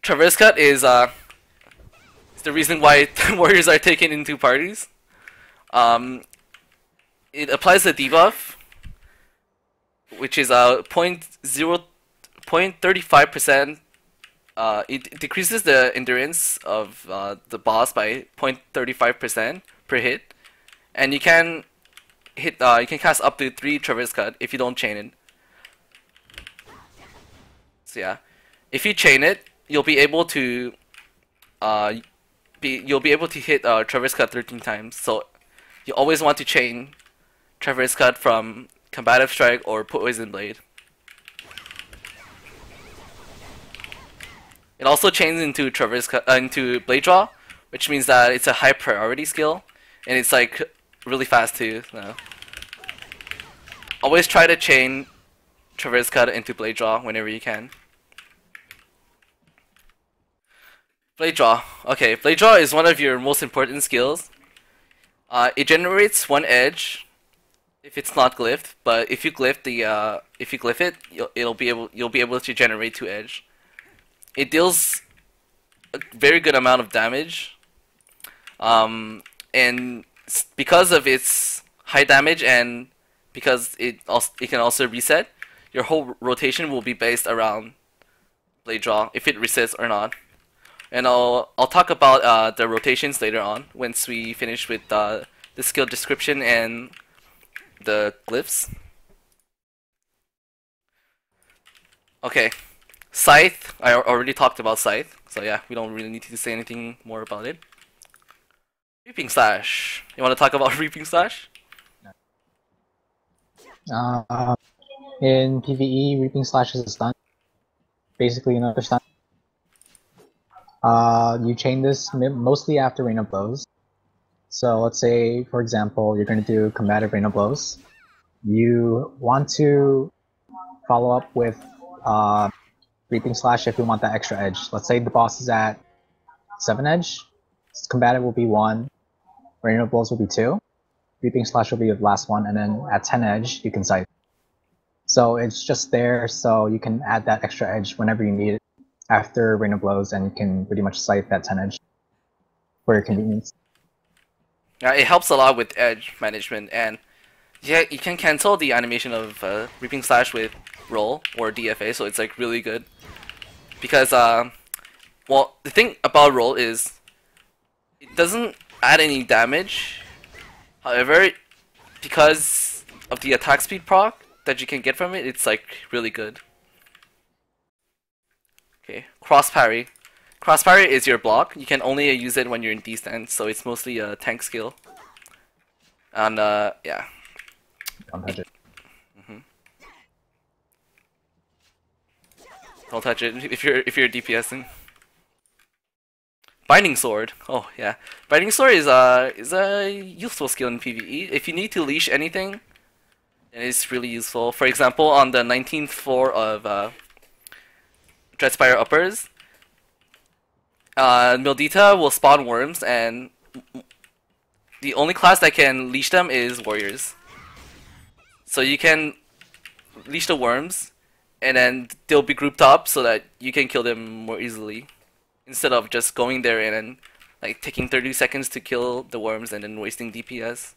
Traverse cut is the reason why warriors are taken into parties. It applies a debuff, which is 0.35%. It decreases the endurance of the boss by 0.35% per hit, and you can cast up to 3 Traverse Cut if you don't chain it. So yeah, if you chain it, you'll be able to hit Traverse Cut 13 times. So you always want to chain Traverse Cut from Combative Strike or Poison Blade. It also chains into into Blade Draw, which means that it's a high priority skill, and it's like really fast too. Always try to chain Traverse Cut into Blade Draw whenever you can. Blade Draw. Okay, Blade Draw is one of your most important skills. It generates 1 edge if it's not glyphed, but if you glyph it, you'll be able to generate 2 edge. It deals a very good amount of damage, and because of its high damage and because it can also reset, your whole rotation will be based around Blade Draw if it resets or not. And I'll talk about the rotations later on once we finish with the skill description and the glyphs. Okay. Scythe, I already talked about Scythe, so yeah, we don't really need to say anything more about it. Reaping Slash. You want to talk about Reaping Slash? In PvE, Reaping Slash is a stun. Basically another stun. You chain this mostly after Rain of Blows. So let's say, for example, you're going to do Combative Rain of Blows. You want to follow up with Reaping Slash if you want that extra edge. Let's say the boss is at 7 edge, Combative will be 1, Rain of Blows will be 2, Reaping Slash will be the last one, and then at 10 edge you can Scythe. So it's just there so you can add that extra edge whenever you need it after Rain of Blows, and you can pretty much Scythe that 10 edge for your convenience. Yeah, it helps a lot with edge management, and yeah, you can cancel the animation of Reaping Slash with roll or DFA, so it's like really good. Because well, the thing about roll is it doesn't add any damage. However, because of the attack speed proc that you can get from it, it's like really good. Okay, cross parry. Cross parry is your block. You can only use it when you're in D-stance, so it's mostly a tank skill. And yeah. Don't touch it. Don't touch it if you're DPSing. Binding Sword. Oh yeah, Binding Sword is a useful skill in PvE. If you need to leash anything, then it's really useful. For example, on the 19th floor of Dreadspire Uppers, Mildita will spawn worms, and the only class that can leash them is warriors. So you can leash the worms, and then they'll be grouped up so that you can kill them more easily, instead of just going there and then like taking 30 seconds to kill the worms and then wasting DPS.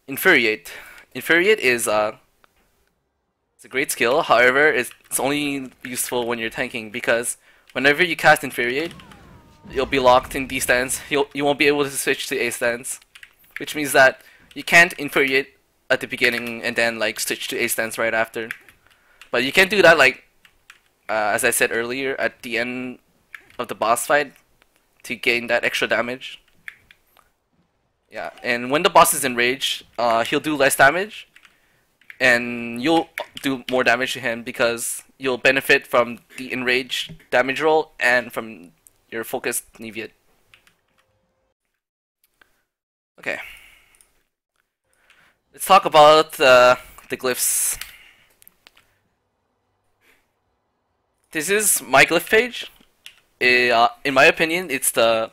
Infuriate. Infuriate is it's a great skill. However, it's only useful when you're tanking, because whenever you cast Infuriate, you'll be locked in D stance. You won't be able to switch to A stance, which means that you can't Infuriate at the beginning and then like switch to A stance right after. But you can do that, like as I said earlier, at the end of the boss fight to gain that extra damage. Yeah, and when the boss is enraged, he'll do less damage, and you'll do more damage to him because you'll benefit from the enraged damage roll and from your focused Neviat. Okay. Let's talk about the Glyphs. This is my Glyph page. In my opinion, it's the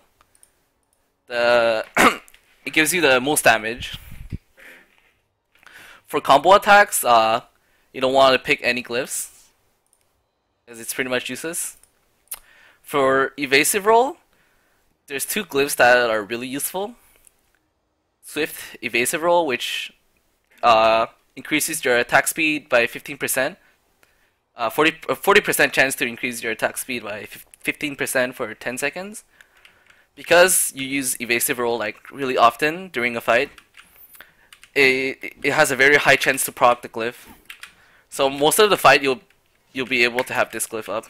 it gives you the most damage. For combo attacks, you don't want to pick any Glyphs, because it's pretty much useless. For evasive roll, there's two Glyphs that are really useful. Swift evasive roll, which increases your attack speed by 15%. 40% chance to increase your attack speed by 15% for 10 seconds. Because you use evasive roll like really often during a fight, it has a very high chance to proc the glyph. So most of the fight you'll be able to have this glyph up.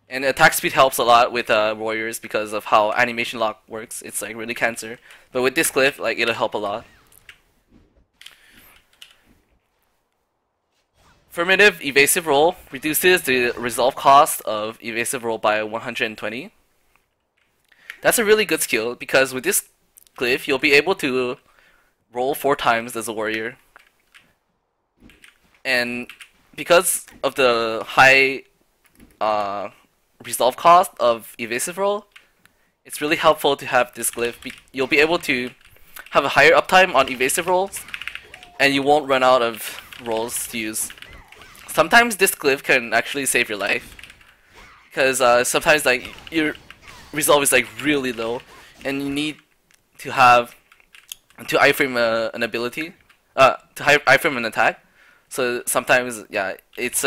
And attack speed helps a lot with warriors because of how animation lock works. It's like really cancer. But with this glyph, like it'll help a lot. Affirmative evasive roll reduces the resolve cost of evasive roll by 120. That's a really good skill, because with this glyph you'll be able to roll 4 times as a warrior. And because of the high resolve cost of evasive roll, it's really helpful to have this glyph. You'll be able to have a higher uptime on evasive rolls, and you won't run out of rolls to use. Sometimes this glyph can actually save your life, because sometimes like your resolve is like really low, and you need to have to iframe an ability, to iframe an attack. So sometimes, yeah, it's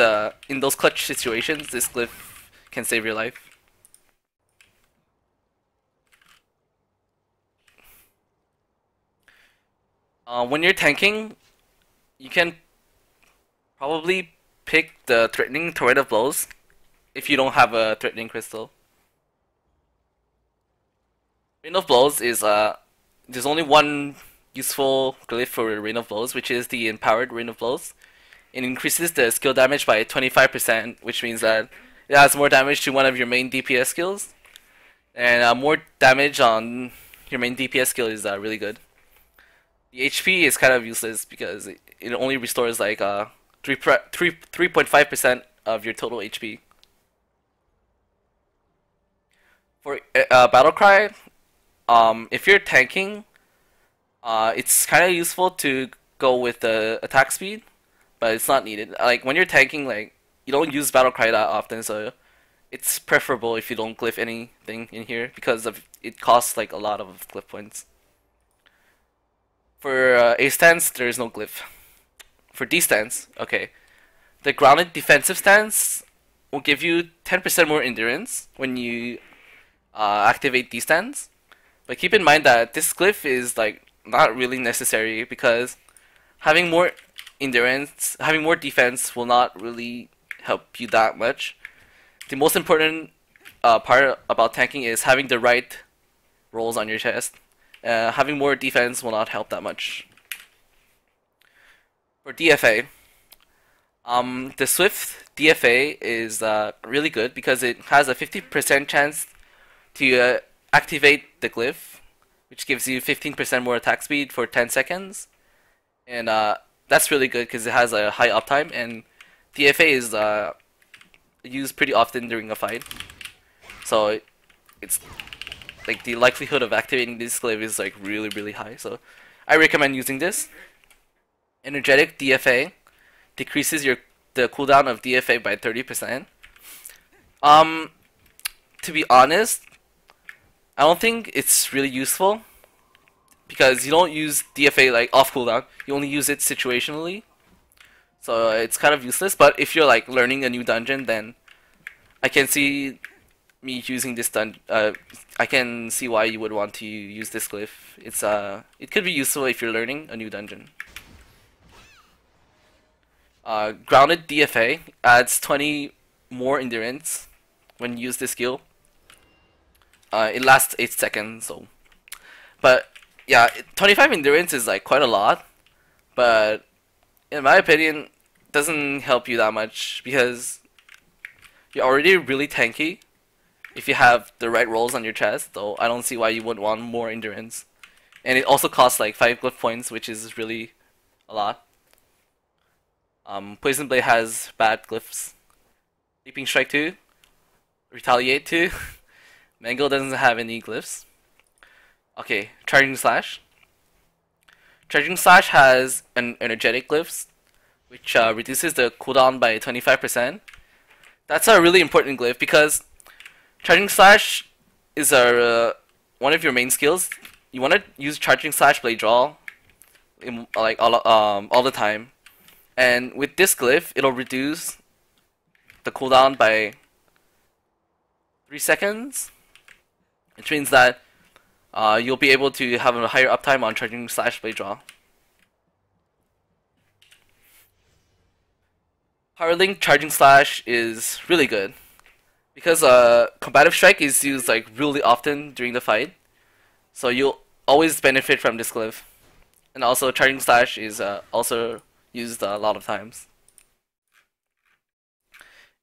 in those clutch situations, this glyph can save your life. When you're tanking, you can probably pick the Threatening Torrent of Blows if you don't have a Threatening Crystal. Rain of Blows is there's only one useful glyph for Rain of Blows, which is the Empowered Rain of Blows. It increases the skill damage by 25%, which means that it has more damage to one of your main DPS skills, and more damage on your main DPS skill is really good. The HP is kind of useless because it only restores like 3.5% of your total HP. For Battlecry, if you're tanking, it's kind of useful to go with the attack speed, but it's not needed. Like when you're tanking, like you don't use Battlecry that often, so it's preferable if you don't glyph anything in here because of it costs like a lot of glyph points. For A stance, there is no glyph. For D stance, okay, the grounded defensive stance will give you 10% more endurance when you activate D stance. But keep in mind that this glyph is like not really necessary, because having more endurance, having more defense will not really help you that much. The most important part about tanking is having the right rolls on your chest. Having more defense will not help that much. For DFA, the Swift DFA is really good because it has a 50% chance to activate the glyph, which gives you 15% more attack speed for 10 seconds. And that's really good because it has a high uptime, and DFA is used pretty often during a fight. So it's like the likelihood of activating this glyph is like really high. So I recommend using this. Energetic DFA decreases the cooldown of DFA by 30%. To be honest, I don't think it's really useful because you don't use DFA like off cooldown. You only use it situationally. So it's kind of useless, but if you're like learning a new dungeon, then I can see me using this I can see why you would want to use this glyph. It could be useful if you're learning a new dungeon. Grounded DFA adds 20 more endurance when you use this skill. It lasts 8 seconds, so. But yeah, 25 endurance is like quite a lot, but in my opinion, it doesn't help you that much because you're already really tanky if you have the right rolls on your chest, so I don't see why you would want more endurance. And it also costs like 5 glyph points, which is really a lot. Poison Blade has bad glyphs. Leaping Strike 2. Retaliate 2. Mango doesn't have any glyphs. Okay, Charging Slash. Charging Slash has an energetic glyphs, which reduces the cooldown by 25%. That's a really important glyph because Charging Slash is one of your main skills. You want to use Charging Slash Blade Draw like all the time. And with this glyph, it'll reduce the cooldown by 3 seconds, which means that you'll be able to have a higher uptime on Charging Slash Blade Draw. Power Link Charging Slash is really good because Combative Strike is used like really often during the fight, so you'll always benefit from this glyph. And also Charging Slash is also used a lot of times.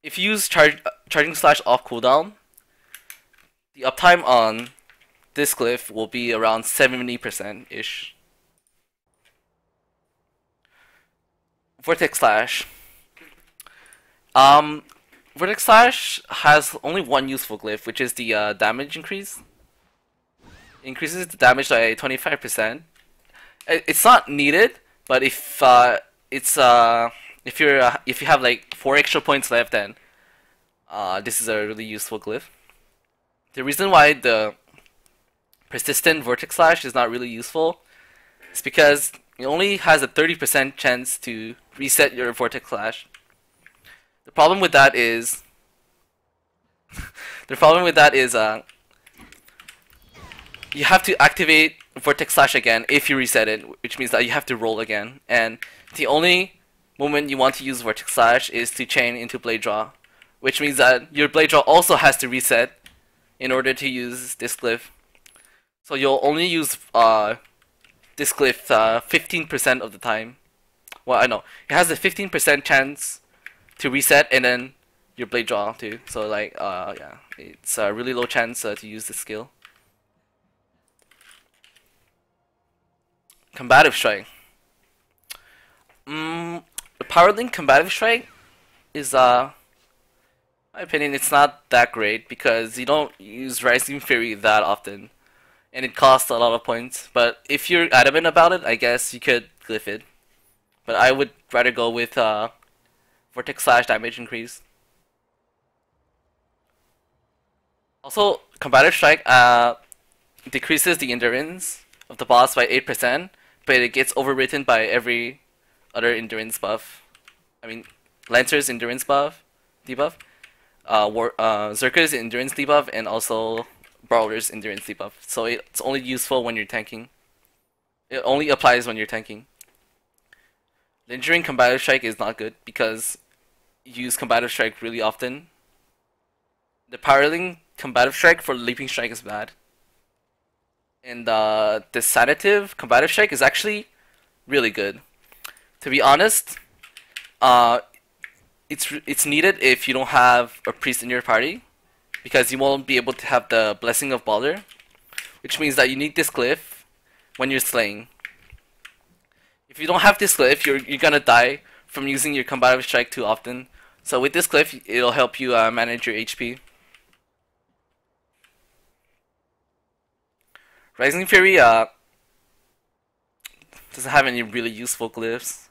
If you use Charging Slash off cooldown, the uptime on this glyph will be around 70%-ish. Vortex Slash. Vortex Slash has only one useful glyph, which is the damage increase. It increases the damage by 25%. It's not needed, but if you have like 4 extra points left, then this is a really useful glyph. The reason why the persistent Vortex Slash is not really useful is because it only has a 30% chance to reset your Vortex Slash. The problem with that is you have to activate Vortex Slash again if you reset it, which means that you have to roll again. And the only moment you want to use Vortex Slash is to chain into Blade Draw, which means that your Blade Draw also has to reset in order to use this glyph. So you'll only use this glyph 15% of the time. Well, I know it has a 15% chance to reset, and then your Blade Draw too. So like, yeah, it's a really low chance to use this skill. Combative Strike. The Power Link Combative Strike is, in my opinion, it's not that great because you don't use Rising Fury that often, and it costs a lot of points. But if you're adamant about it, I guess you could glyph it. But I would rather go with Vortex Slash damage increase. Also, Combative Strike decreases the endurance of the boss by 8%, but it gets overwritten by every other endurance buff. I mean, Lancer's endurance buff, debuff, Zerka's endurance debuff, and also Brawler's endurance debuff. So it's only useful when you're tanking. It only applies when you're tanking. Lingering Combative Strike is not good because you use Combative Strike really often. The Power Link Combative Strike for Leaping Strike is bad. And the Sanative Combative Strike is actually really good. To be honest, it's needed if you don't have a priest in your party, because you won't be able to have the Blessing of Balder, which means that you need this glyph when you're slaying. If you don't have this glyph, you're gonna die from using your Combative Strike too often. So with this glyph, it'll help you manage your HP. Rising Fury doesn't have any really useful glyphs.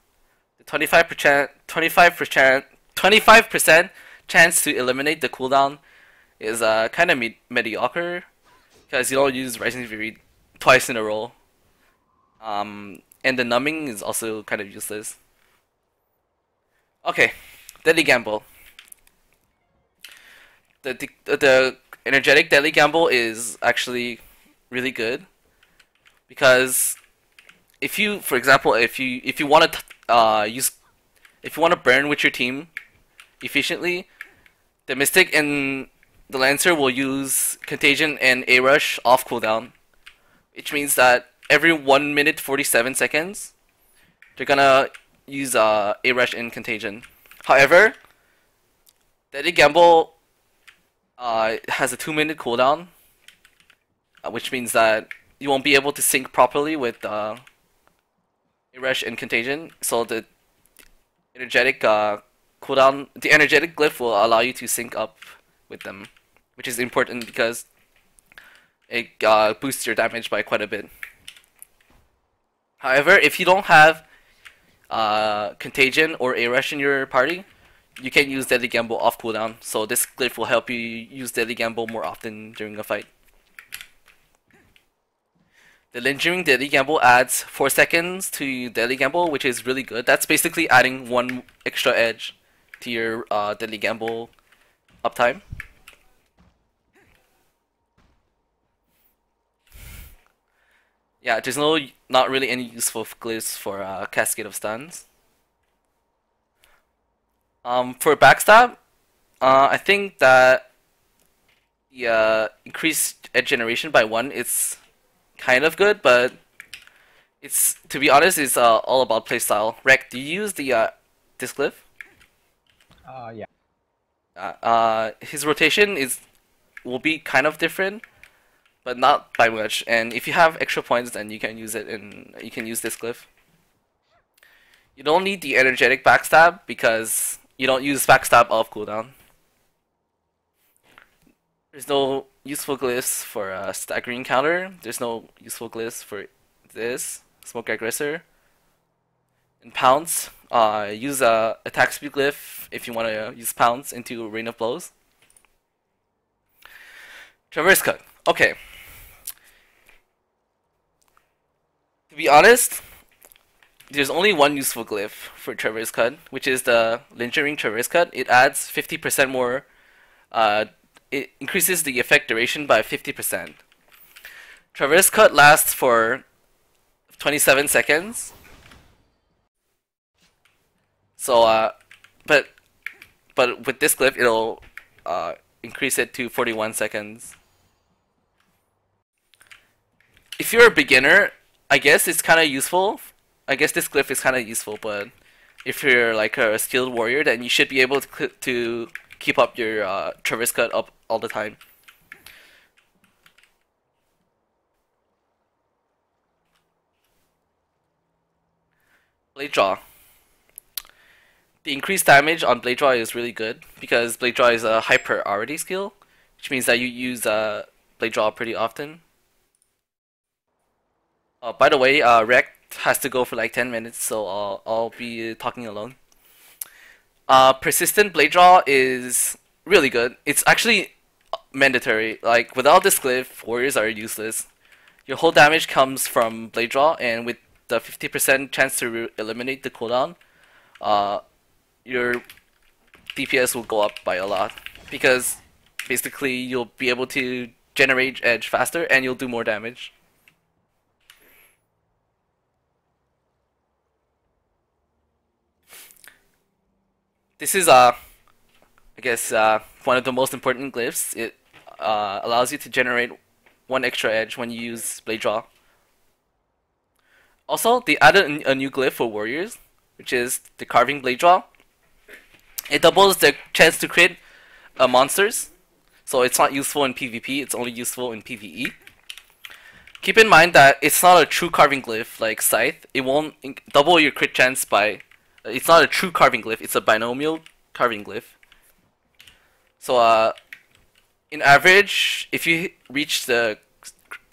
The 25% chance to eliminate the cooldown is kind of mediocre because you don't use Rising Fury twice in a row. And the numbing is also kind of useless. Okay, Deadly Gamble. The energetic Deadly Gamble is actually really good because if you, for example, if you want to if you want to burn with your team efficiently, the Mystic and the Lancer will use Contagion and A Rush off cooldown, which means that every 1 minute 47 seconds, they're gonna use A Rush and Contagion. However, Deadly Gamble has a 2-minute cooldown, which means that you won't be able to sync properly with A Rush and Contagion. So the energetic cooldown, the energetic glyph will allow you to sync up with them, which is important because it boosts your damage by quite a bit. However, if you don't have Contagion or A Rush in your party, you can use Deadly Gamble off cooldown. So this glyph will help you use Deadly Gamble more often during a fight. The Lingering Deadly Gamble adds 4 seconds to Deadly Gamble, which is really good. That's basically adding 1 extra edge to your Deadly Gamble uptime. Yeah, there's not really any useful glyphs for Cascade of Stuns. For Backstab, I think that the increased edge generation by 1 is kind of good, but it's, to be honest, it's all about playstyle. Rek, do you use the this glyph? Yeah. His rotation will be kind of different, but not by much. And if you have extra points, then you can use it, and you can use this glyph. You don't need the energetic backstab because you don't use backstab off cooldown. There's no useful glyphs for staggering counter. There's no useful glyphs for this smoke aggressor. And pounce. Use a attack speed glyph if you want to use pounce into Rain of Blows. Traverse cut. Okay. To be honest, there's only one useful glyph for Traverse Cut, which is the Lingering Traverse Cut. It adds 50% more. It increases the effect duration by 50%. Traverse Cut lasts for 27 seconds. So, but with this glyph, it'll increase it to 41 seconds. If you're a beginner, I guess it's kind of useful. I guess this glyph is kind of useful, but if you're like a skilled warrior, then you should be able to keep up your Traverse Cut up all the time. Blade Draw. The increased damage on Blade Draw is really good because Blade Draw is a high priority skill, which means that you use Blade Draw pretty often. By the way, Rekt has to go for like 10 minutes, so I'll be talking alone. Persistent Blade Draw is really good. It's actually mandatory. Like, without this glyph, warriors are useless. Your whole damage comes from Blade Draw, and with the 50% chance to eliminate the cooldown, your DPS will go up by a lot. Because, basically, you'll be able to generate edge faster, and you'll do more damage. This is, I guess, one of the most important glyphs. It allows you to generate 1 extra edge when you use Blade Draw. Also, they added a new glyph for warriors, which is the Carving Blade Draw. It doubles the chance to crit monsters, so it's not useful in PvP, it's only useful in PvE. Keep in mind that it's not a true carving glyph like Scythe. It won't double your crit chance by... It's not a true carving glyph, it's a binomial carving glyph. So in average, if you reach the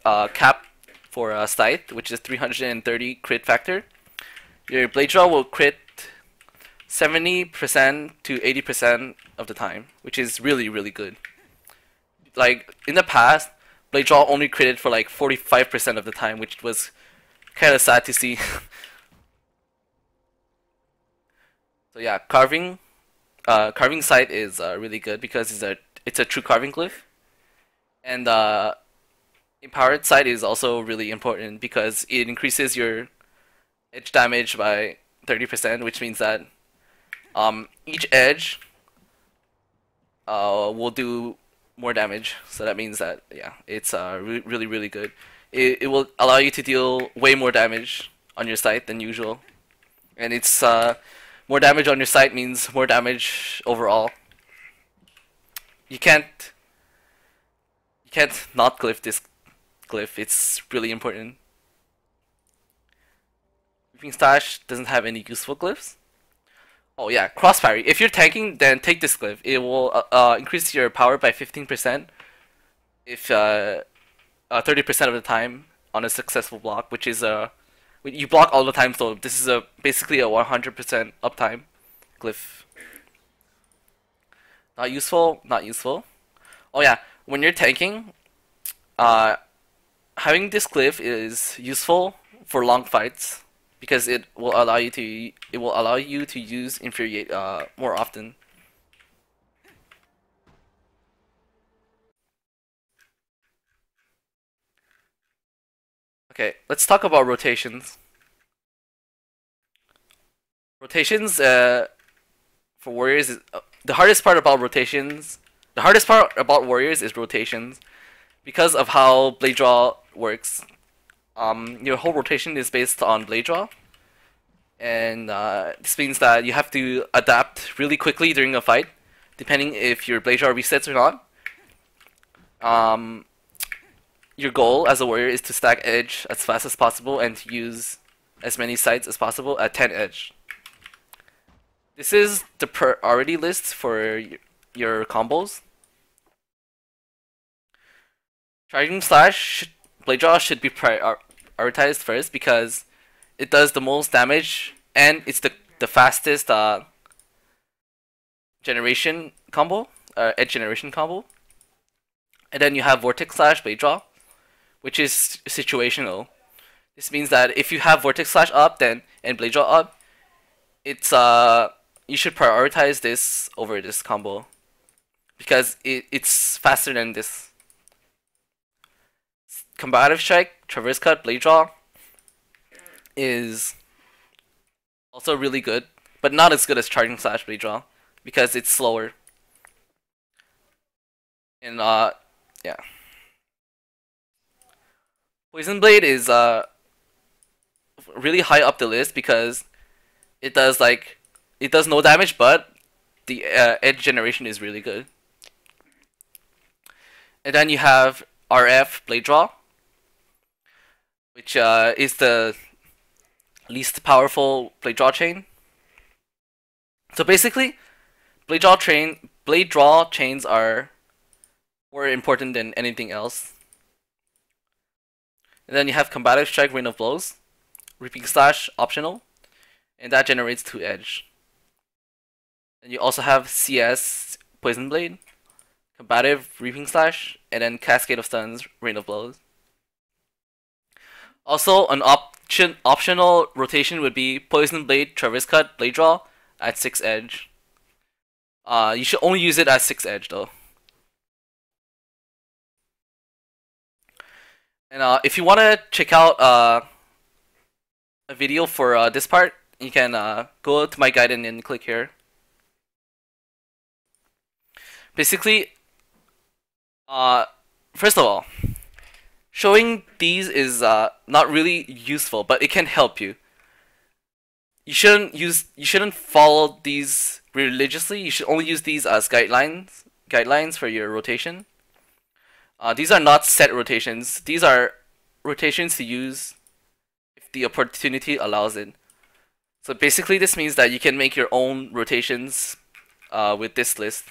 cap for Scythe, which is 330 crit factor, your blade draw will crit 70% to 80% of the time, which is really, really good. Like, in the past, blade draw only critted for like 45% of the time, which was kind of sad to see. So yeah, carving Scythe is really good because it's a true carving glyph, and empowered Scythe is also really important because it increases your edge damage by 30%, which means that each edge will do more damage. So that means that yeah, it's really really good. It will allow you to deal way more damage on your Scythe than usual, and it's more damage on your Scythe means more damage overall. You can't not glyph this glyph. It's really important. Reaping Stash doesn't have any useful glyphs. Oh yeah, cross parry. If you're tanking, then take this glyph. It will increase your power by 15% if 30% of the time on a successful block, which is you block all the time. So this is basically a 100% uptime glyph. Not useful. Not useful. Oh yeah, when you're tanking, having this glyph is useful for long fights, because it will allow you to use Infuriate more often. Okay, let's talk about rotations. Rotations for warriors is the hardest part about rotations. The hardest part about warriors is rotations, because of how blade draw works. Your whole rotation is based on blade draw, and this means that you have to adapt really quickly during a fight, depending if your blade draw resets or not. Your goal as a warrior is to stack edge as fast as possible and to use as many sites as possible at 10 edge. This is the priority list for your combos. Charging Slash blade draw should be prioritized first because it does the most damage and it's the fastest generation combo, edge generation combo. And then you have Vortex Slash blade draw, which is situational. This means that if you have Vortex Slash up and blade draw up, it's you should prioritize this over this combo because it's faster than this. Combative Strike, Traverse Cut, Blade Draw is also really good, but not as good as Charging Slash Blade Draw because it's slower. And yeah. Poison Blade is really high up the list because it does no damage, but the edge generation is really good. And then you have RF Blade Draw, which is the least powerful blade draw chain. So basically, blade draw chains are more important than anything else. And then you have Combative Strike, Rain of Blows, Reaping Slash optional, and that generates 2 edge. And you also have CS Poison Blade, Combative Reaping Slash, and then Cascade of Stuns, Rain of Blows. Also, an optional rotation would be Poison Blade, Traverse Cut, Blade Draw at 6 edge. You should only use it at 6 edge though. And if you want to check out a video for this part, you can go to my guide and then click here. Basically, first of all, showing these is not really useful, but it can help you. You shouldn't follow these religiously. You should only use these as guidelines for your rotation. These are not set rotations. These are rotations to use if the opportunity allows it. So basically, this means that you can make your own rotations with this list.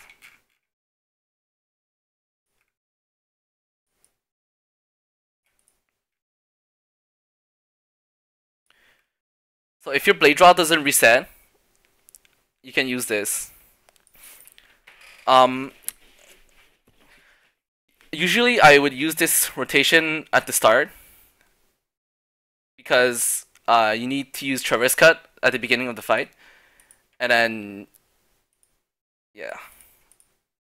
So if your blade draw doesn't reset, you can use this. Usually I would use this rotation at the start because you need to use Rxkt at the beginning of the fight, and then yeah,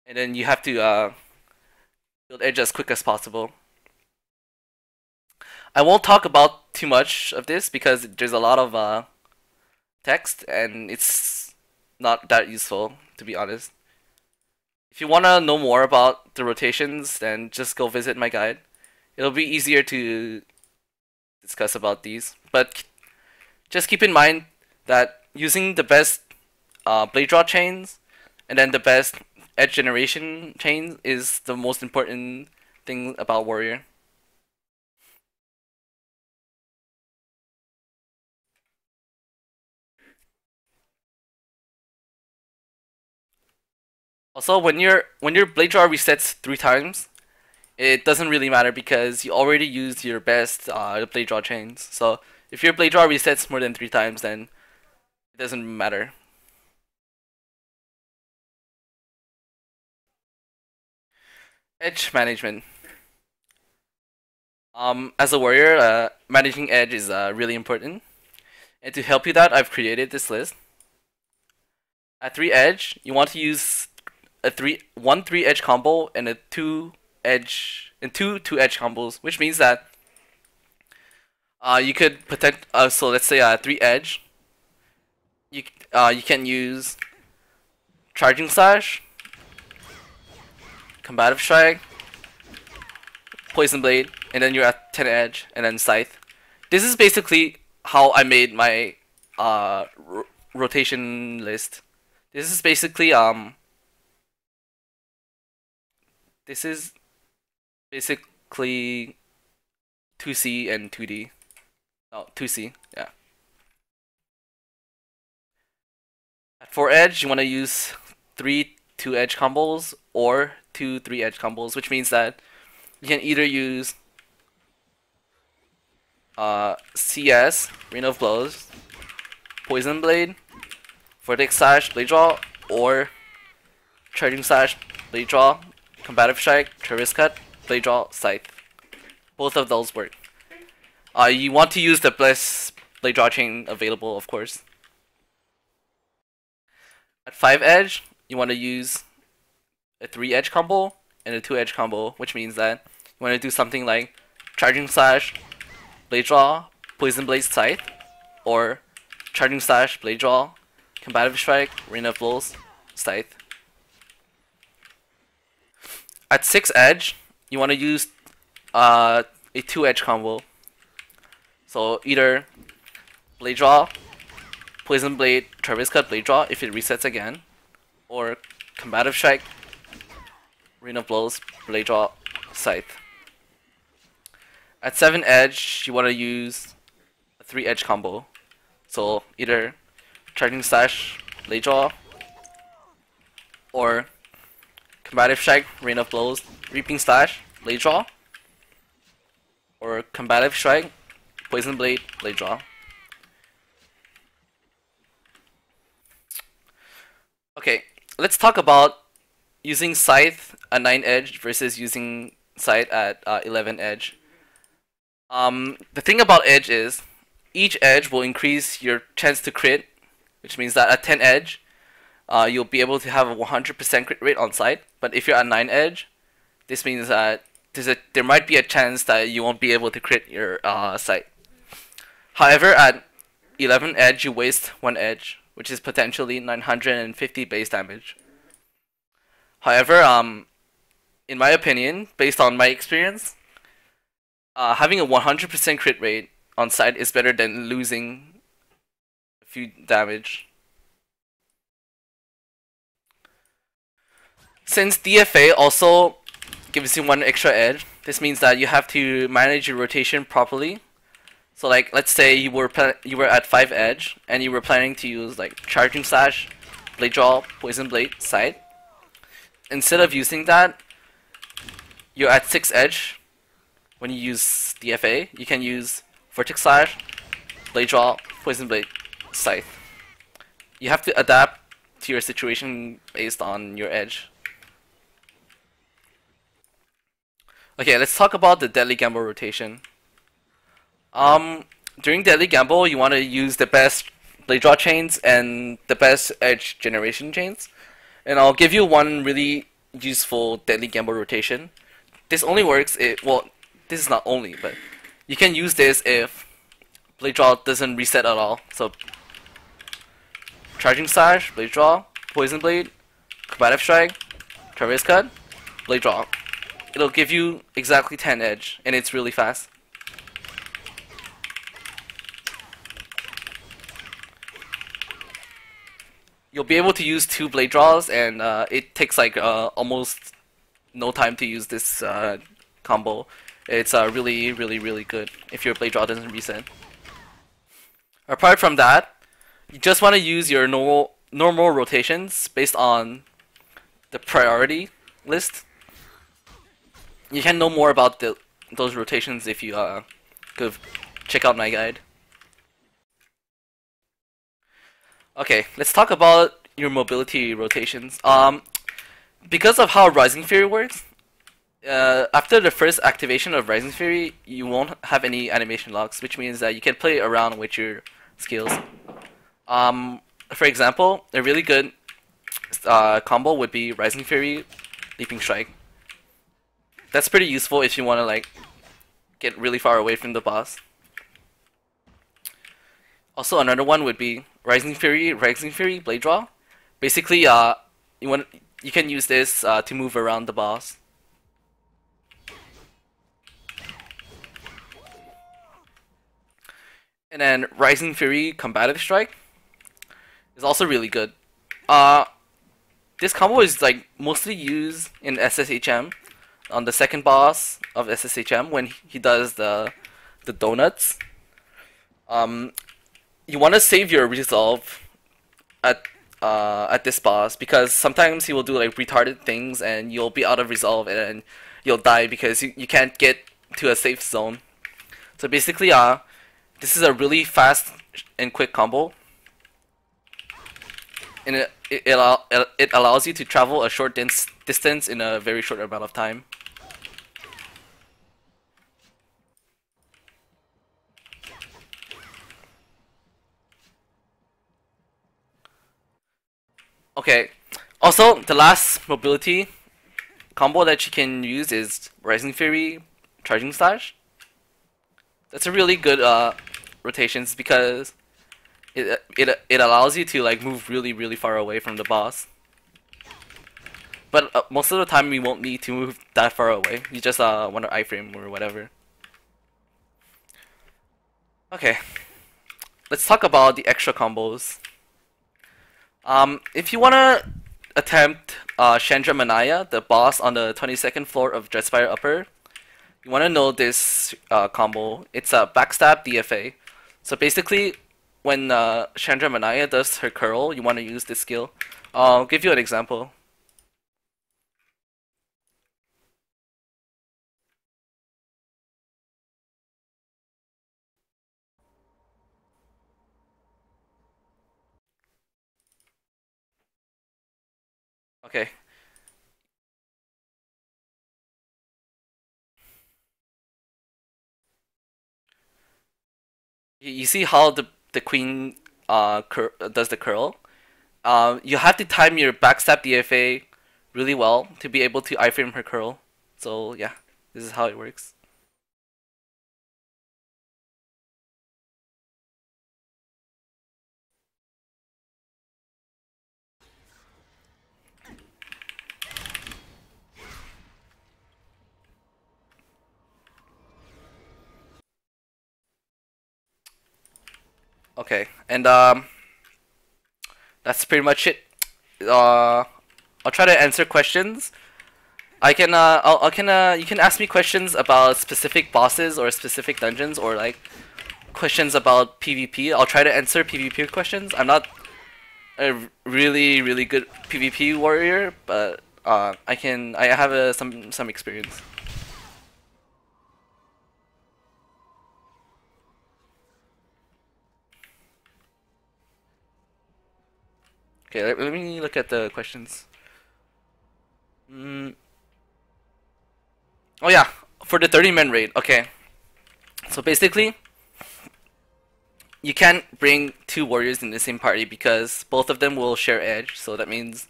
and then you have to build edge as quick as possible. I won't talk about too much of this because there's a lot of text and it's not that useful, to be honest. If you want to know more about the rotations, then just go visit my guide. It'll be easier to discuss about these. But just keep in mind that using the best blade draw chains and then the best edge generation chains is the most important thing about Warrior. Also, when your blade draw resets 3 times, it doesn't really matter because you already used your best blade draw chains. So if your blade draw resets more than 3 times, then it doesn't matter. Edge management. As a warrior, managing edge is really important. And to help you that, I've created this list. At 3 edge, you want to use one 3 edge combo and a 2 edge and two 2 edge combos, which means that you could so let's say 3 edge. You can use Charging Slash, Combative Strike, Poison Blade, and then you're at 10 edge, and then Scythe. This is basically how I made my rotation list. This is basically this is basically 2C and 2D. Oh, 2C, yeah. At 4 edge, you want to use 3 2 edge combos or 2 3 edge combos, which means that you can either use CS, Rain of Blows, Poison Blade, Verdict Slash, Blade Draw, or Charging Slash, Blade Draw, Combative Strike, Rxkt, Blade Draw, Scythe. Both of those work. You want to use the best Blade Draw chain available, of course. At 5 edge, you want to use a 3 edge combo and a 2 edge combo, which means that you want to do something like Charging Slash, Blade Draw, Poison Blade, Scythe, or Charging Slash, Blade Draw, Combative Strike, Rain of Blows, Scythe. At 6 edge, you want to use a 2 edge combo. So either Blade Draw, Poison Blade, Rxkt, Blade Draw if it resets again, or Combative Strike, Rain of Blows, Blade Draw, Scythe. At 7 edge, you want to use a 3 edge combo. So either Charging Slash, Blade Draw, or Combative Strike, Rain of Blows, Reaping Slash, Blade Draw, or Combative Strike, Poison Blade, Blade Draw. Okay, let's talk about using Scythe at 9 edge versus using Scythe at 11 edge. The thing about edge is, each edge will increase your chance to crit, which means that at 10 edge, you'll be able to have a 100% crit rate on Scythe. But if you're at 9 edge, this means that there might be a chance that you won't be able to crit your Scythe. However, at 11 edge, you waste 1 edge, which is potentially 950 base damage. However, in my opinion, based on my experience, having a 100% crit rate on Scythe is better than losing a few damage. Since DFA also gives you 1 extra edge, this means that you have to manage your rotation properly. So like, let's say you were at 5 edge and you were planning to use like Charging Slash, Blade Draw, Poison Blade, Scythe. Instead of using that, you're at 6 edge. When you use DFA, you can use Vortex Slash, Blade Draw, Poison Blade, Scythe. You have to adapt to your situation based on your edge. Okay, let's talk about the Deadly Gamble rotation. During Deadly Gamble, you want to use the best Blade Draw chains and the best edge generation chains. And I'll give you one really useful Deadly Gamble rotation. This only works if, well, this is not only, but you can use this if Blade Draw doesn't reset at all. So, Charging Slash, Blade Draw, Poison Blade, Combative Strike, Traverse Cut, Blade Draw. It'll give you exactly 10 edge, and it's really fast. You'll be able to use 2 Blade Draws, and it takes like almost no time to use this combo. It's really good if your Blade Draw doesn't reset. Apart from that, you just want to use your normal rotations based on the priority list. You can know more about those rotations if you go check out my guide. Okay, let's talk about your mobility rotations. Because of how Rising Fury works, after the first activation of Rising Fury, you won't have any animation locks, which means that you can play around with your skills. For example, a really good combo would be Rising Fury, Leaping Strike. That's pretty useful if you want to like get really far away from the boss. Also, another one would be Rising Fury, Blade Draw. Basically, you can use this to move around the boss. And then Rising Fury, Combative Strike is also really good. This combo is like mostly used in SSHM on the second boss of SSHM when he does the donuts. You want to save your resolve at this boss because sometimes he will do like retarded things and you'll be out of resolve and you'll die because you can't get to a safe zone. So basically, this is a really fast and quick combo, and it allows you to travel a short distance in a very short amount of time. Okay, also the last mobility combo that you can use is Rising Fury, Charging Slash. That's a really good rotations because it allows you to like move really far away from the boss. But most of the time we won't need to move that far away. You just want to iframe or whatever. Okay, let's talk about the extra combos. If you want to attempt Chandra Manaya, the boss on the 22nd floor of Dreadspire Upper, you want to know this combo. It's a backstab DFA. So basically, when Chandra Manaya does her curl, you want to use this skill. I'll give you an example. Okay. You see how the queen does the curl? You have to time your backstab DFA really well to be able to iframe her curl. So yeah, this is how it works. Okay, and that's pretty much it. I'll try to answer questions. You can ask me questions about specific bosses or specific dungeons or like questions about PvP. I'll try to answer PvP questions. I'm not a really good PvP warrior, but I have some experience. Okay, let me look at the questions. Mm. Oh yeah, for the 30-man raid. Okay, so basically, you can't bring two warriors in the same party because both of them will share edge. So that means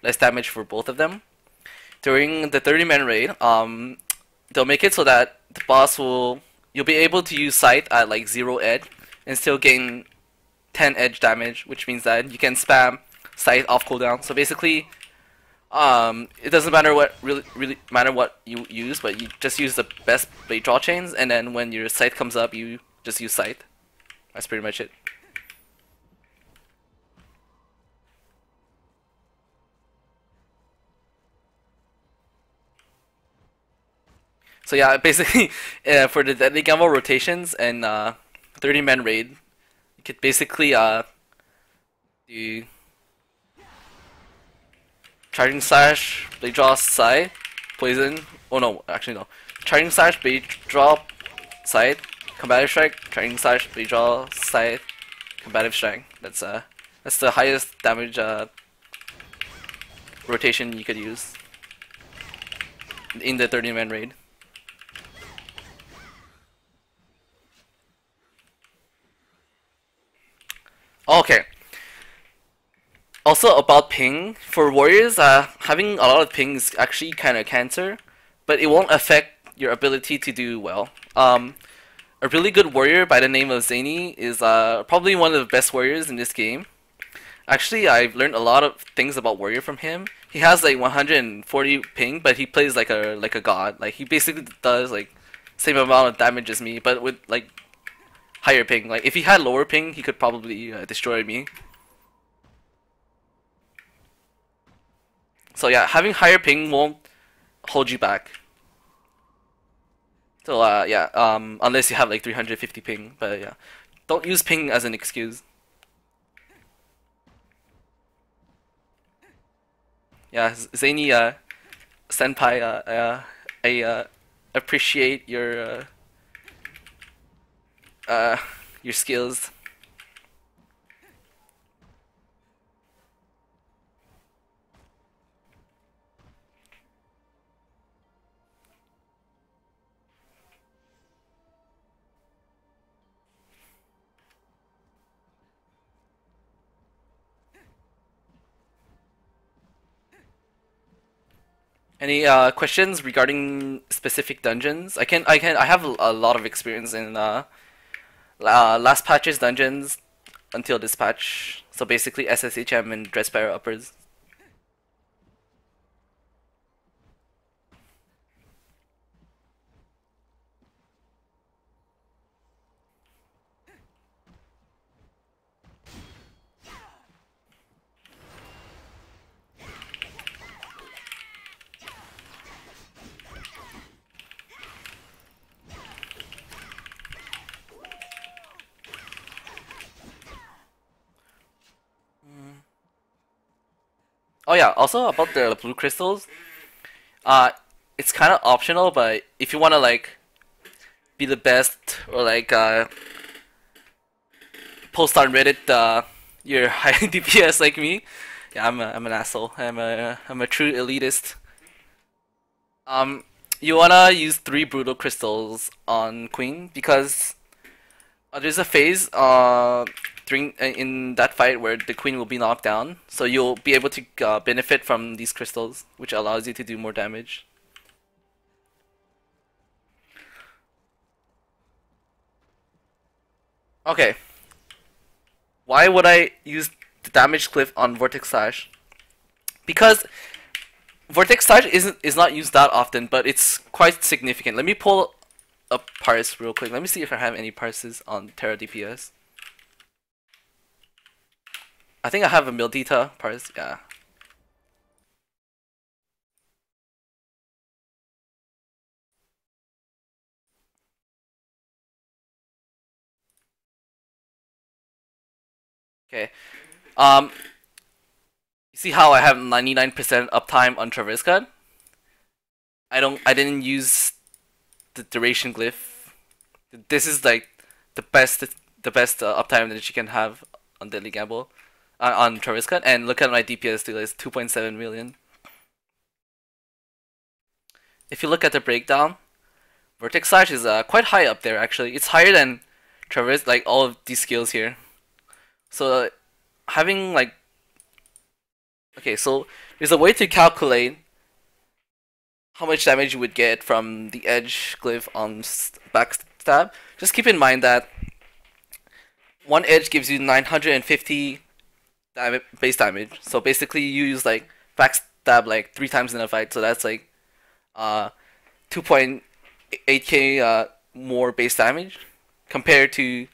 less damage for both of them. During the 30-man raid, they'll make it so that the boss will you'll be able to use Scythe at like 0 edge and still gain 10 edge damage, which means that you can spam Scythe off cooldown. So basically, it doesn't matter what really matter what you use, but you just use the best blade draw chains, and then when your Scythe comes up, you just use Scythe. That's pretty much it. So yeah, basically, for the deadly gamble rotations and 30-man raid, you could basically do charging slash, blade draw, scythe, poison. Oh no, actually no. Charging slash, blade draw, scythe, combative strike, charging slash, blade draw, scythe, combative strike. That's the highest damage rotation you could use in the 30-man raid. Okay. Also about ping for warriors, having a lot of ping is actually kind of cancer, but it won't affect your ability to do well. A really good warrior by the name of Zany is probably one of the best warriors in this game. Actually, I've learned a lot of things about warrior from him. He has like 140 ping, but he plays like a god. Like he basically does like same amount of damage as me, but with like higher ping. Like if he had lower ping, he could probably destroy me. So yeah, having higher ping won't hold you back. So yeah, unless you have like 350 ping, but yeah, don't use ping as an excuse. Yeah, Zany senpai, I appreciate uh your skills. Any questions regarding specific dungeons? I have a lot of experience in last patch's dungeons until this patch. So basically SSHM and Dreadspire uppers. Oh yeah, also about the blue crystals, uh, it's kind of optional, but if you want to like be the best or like post on Reddit your high DPS like me, yeah, I'm an asshole. I'm a true elitist. Um, you wanna use 3 brutal crystals on Queen because there's a phase during in that fight where the Queen will be knocked down, so you'll be able to benefit from these crystals, which allows you to do more damage. Okay, why would I use the damage cliff on Vortex Slash? Because Vortex Slash is not used that often, but it's quite significant. Let me pull up parse real quick. Let me see if I have any parses on TERA DPS. I think I have a Mildita parse. Yeah. Okay. Um, See how I have 99% uptime on Rxkt? I didn't use the duration glyph. This is like the best uptime that you can have on Deadly Gamble on Rxkt, and look at my DPS too, it's 2.7 million. If you look at the breakdown, Vortex Slash is quite high up there actually. It's higher than Traverse, like all of these skills here. So having like, okay, so there's a way to calculate how much damage you would get from the edge glyph on backstab. Just keep in mind that one edge gives you 950 base damage. So basically you use like backstab like 3 times in a fight. So that's like 2.8k more base damage compared to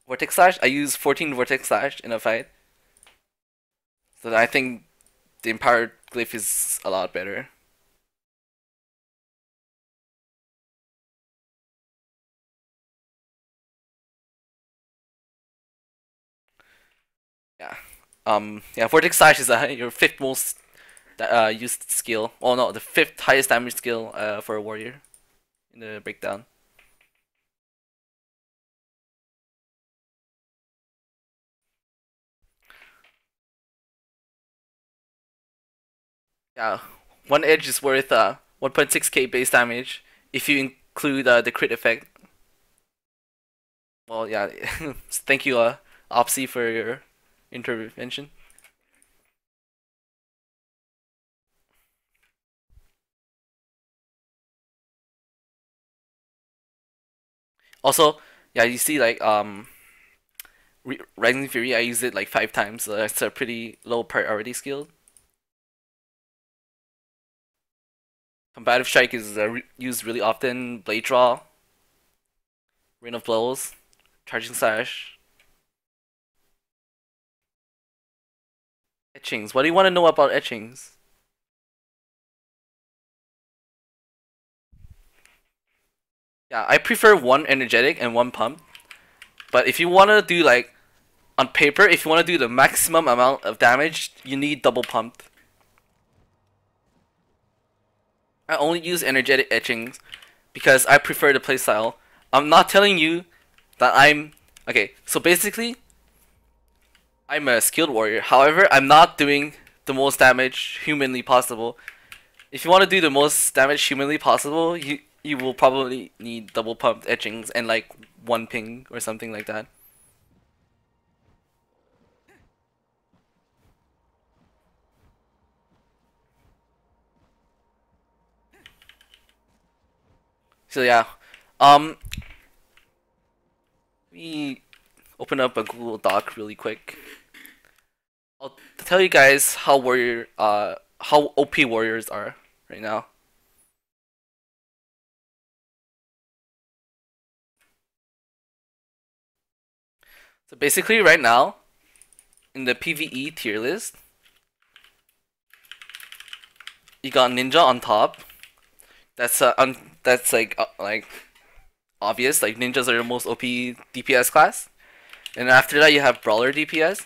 Vortex Slash. I use 14 Vortex Slash in a fight. So I think the Empowered Glyph is a lot better. Yeah. Yeah, Vortex Slash is your 5th most used skill. Oh no, the 5th highest damage skill for a warrior in the breakdown. Yeah, one edge is worth 1.6k base damage if you include the crit effect. Well, yeah, thank you, Opsy, for your intervention. Also, yeah, you see like Rising Fury, I used it like 5 times, so that's a pretty low priority skill. Combative Strike is used really often. Blade Draw, Rain of Blows, Charging Slash. Etchings. What do you want to know about Etchings? Yeah, I prefer one energetic and one pump. But if you want to do like on paper, if you want to do the maximum amount of damage, you need double pumped. I only use energetic etchings because I prefer the playstyle. I'm not telling you that I'm okay. So basically, I'm a skilled warrior. However, I'm not doing the most damage humanly possible. If you want to do the most damage humanly possible, you will probably need double pumped etchings and like one ping or something like that. So yeah, um, we open up a Google Doc really quick. I'll tell you guys how how OP warriors are right now. So basically, right now, in the PvE tier list, you got Ninja on top. That's that's like obvious. Like ninjas are the most OP DPS class. And after that, you have Brawler DPS.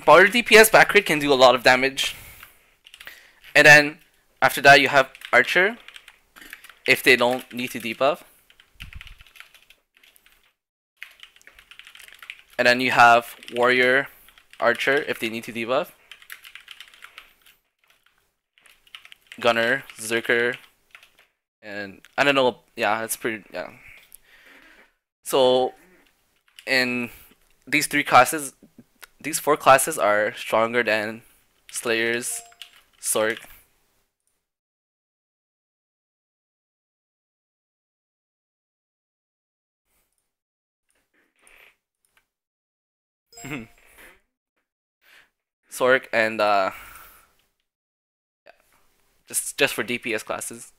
Brawler DPS back crit can do a lot of damage. And then after that, you have Archer. If they don't need to debuff. And then you have Warrior, Archer if they need to debuff. Gunner, Zerker, and I don't know. Yeah, that's pretty. Yeah. So, in these 4 classes are stronger than Slayers, Sork. Sork and yeah, just for DPS classes.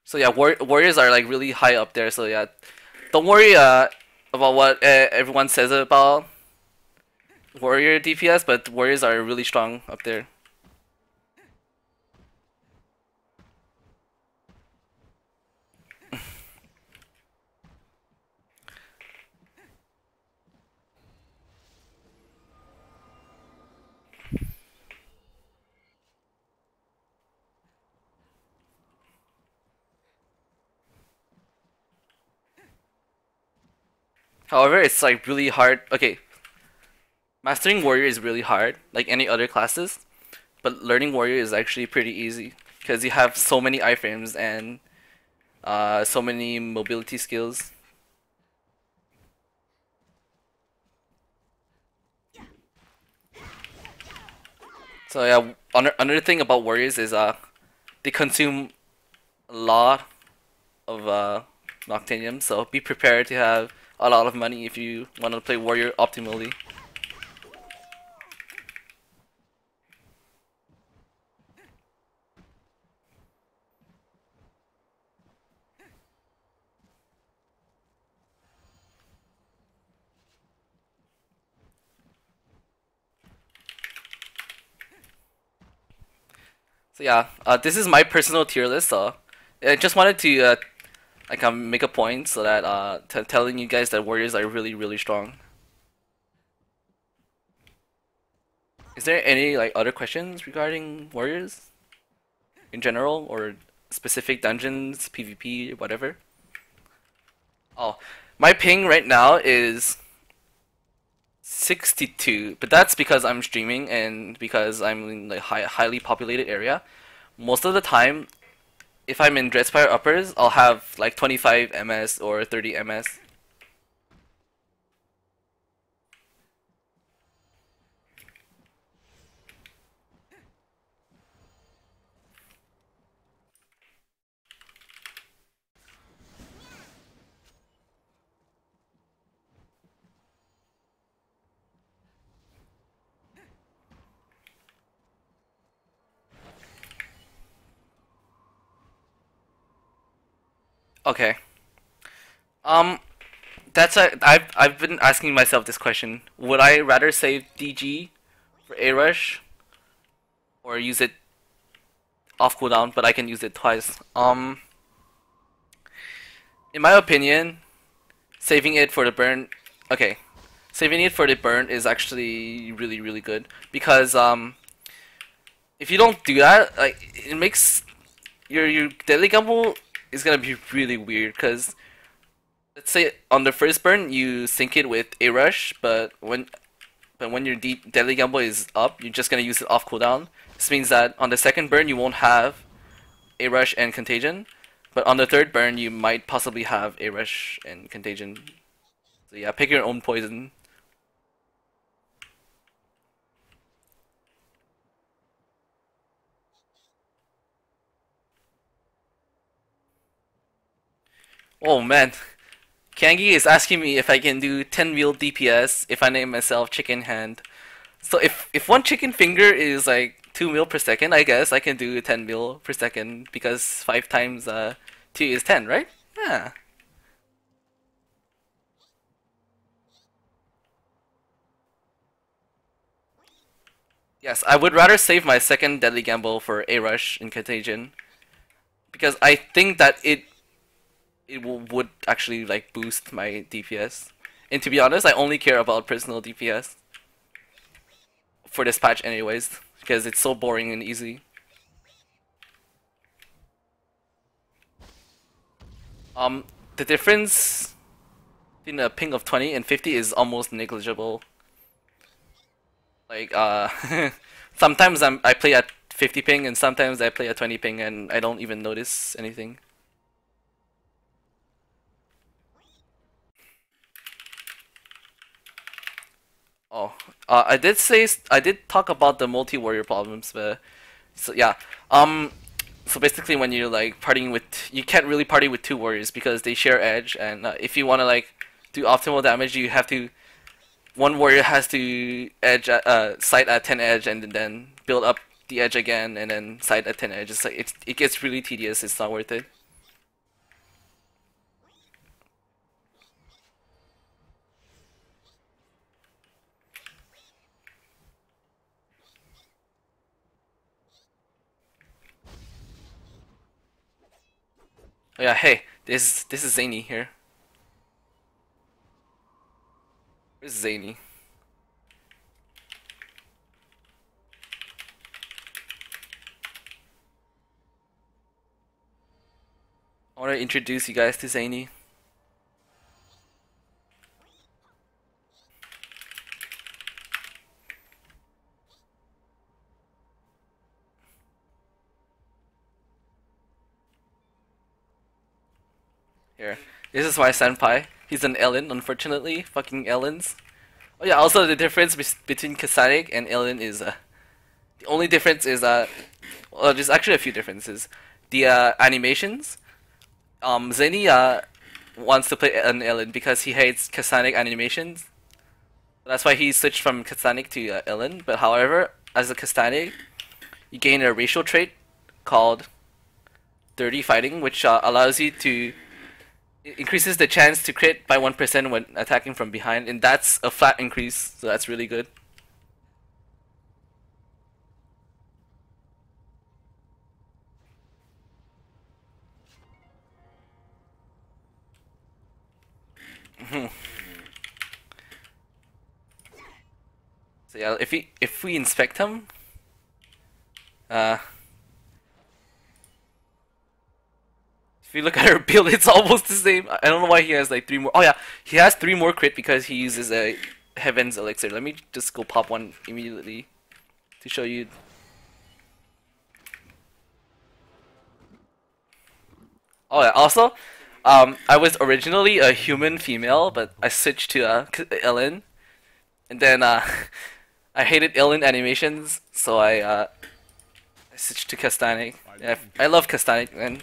So yeah, warriors are like really high up there. So yeah, don't worry about what everyone says about warrior DPS, but warriors are really strong up there. However, it's like really hard. Okay, mastering warrior is really hard, like any other classes, but learning warrior is actually pretty easy because you have so many iframes and so many mobility skills. So yeah, another thing about warriors is they consume a lot of Noctanium, so be prepared to have a lot of money if you want to play warrior optimally. So yeah, this is my personal tier list. So I just wanted to like make a point so that telling you guys that warriors are really strong. Is there any like other questions regarding warriors in general or specific dungeons, PvP, whatever? Oh, my ping right now is 62, but that's because I'm streaming and because I'm in like highly populated area. Most of the time, if I'm in Dreadspire uppers, I'll have like 25 ms or 30 ms. Okay. Um, I've been asking myself this question. Would I rather save DG for A rush or use it off cooldown, but I can use it twice? In my opinion, saving it for the burn. Okay, saving it for the burn is actually really good because if you don't do that, like it makes your deadly combo is gonna be really weird because let's say on the first burn you sync it with a rush, but when your deadly combo is up, you're just gonna use it off cooldown. This means that on the second burn you won't have a rush and contagion, but on the third burn you might possibly have a rush and contagion. So yeah, pick your own poison. Oh man, Kangi is asking me if I can do 10 mil DPS if I name myself Chicken Hand. So if one chicken finger is like 2 mil per second, I guess I can do 10 mil per second because 5 times 2 is 10, right? Yeah. Yes, I would rather save my second Deadly Gamble for A Rush in Contagion because I think that would actually like boost my DPS. And to be honest, I only care about personal DPS for this patch anyways because it's so boring and easy. Um, the difference between a ping of 20 and 50 is almost negligible. Like sometimes I play at 50 ping and sometimes I play at 20 ping and I don't even notice anything. Oh, I did talk about the multi warrior problems, but so yeah. So basically, when you're like partying with, you can't really party with two warriors because they share edge, and if you want to like do optimal damage, you have to one warrior has to edge sight at 10 edge and then build up the edge again and then sight at 10 edge. It's like it gets really tedious. It's not worth it. Oh yeah, hey, this is Zany here. Where's Zany? I want to introduce you guys to Zany. Here. This is my senpai. He's an Ellen, unfortunately. Fucking Ellens. Oh yeah, also the difference between Kasanic and Ellen is the only difference is well, there's actually a few differences. The animations. Zenny wants to play an Ellen because he hates Kasanic animations. That's why he switched from Kasanic to Ellen. But however, as a Kasanic, you gain a racial trait called Dirty Fighting, which allows you to it increases the chance to crit by 1% when attacking from behind, and that's a flat increase, so that's really good. So yeah, if we inspect him, if you look at our build, it's almost the same. I don't know why he has like 3 more. Oh yeah, he has 3 more crit because he uses a Heaven's Elixir. Let me just go pop one immediately to show you. Oh yeah, also, I was originally a human female, but I switched to Ellen, and then I hated Ellen animations, so I switched to Castanic. Yeah, I love Castanic, man.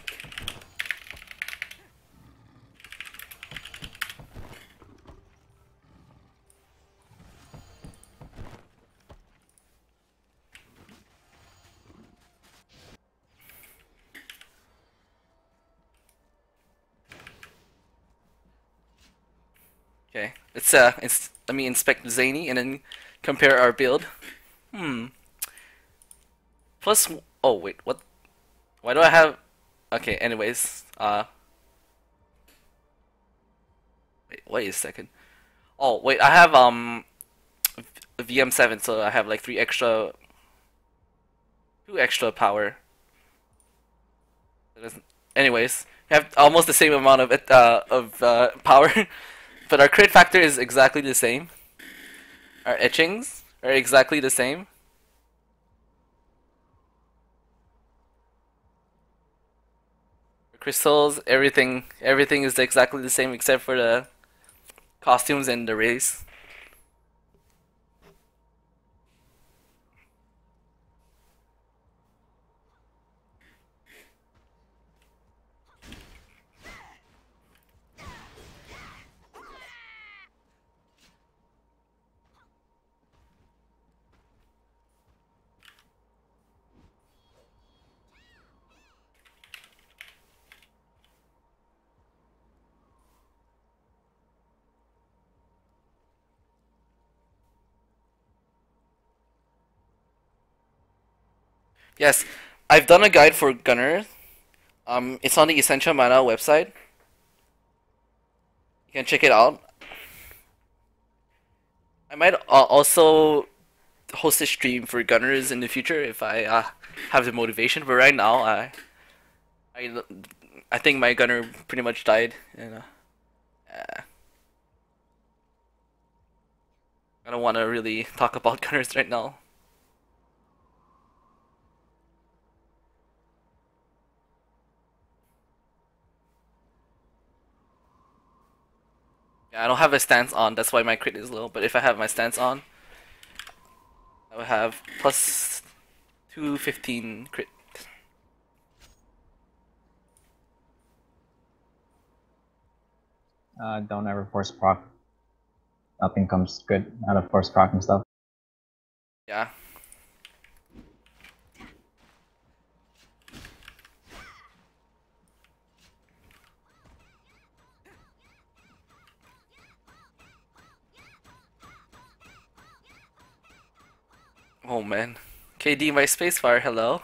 Okay, it's let me inspect Zany and then compare our build. Hmm. Plus, oh wait, what? Why do I have? Okay, anyways, wait a second. Oh wait, I have VM7, so I have like 2 extra power. Anyways, we have almost the same amount of power, but our crit factor is exactly the same. Our etchings are exactly the same. Crystals, everything is exactly the same except for the costumes and the race. Yes, I've done a guide for Gunner. It's on the Essential Mana website. You can check it out. I might also host a stream for Gunners in the future if I have the motivation. But right now, I, I think my Gunner pretty much died. And I don't want to really talk about Gunners right now. Yeah, I don't have a stance on. That's why my crit is low. But if I have my stance on, I would have plus 215 crit. Don't ever force proc. Nothing comes good out of force proc and stuff. Yeah. Oh man. KD my spacebar, hello.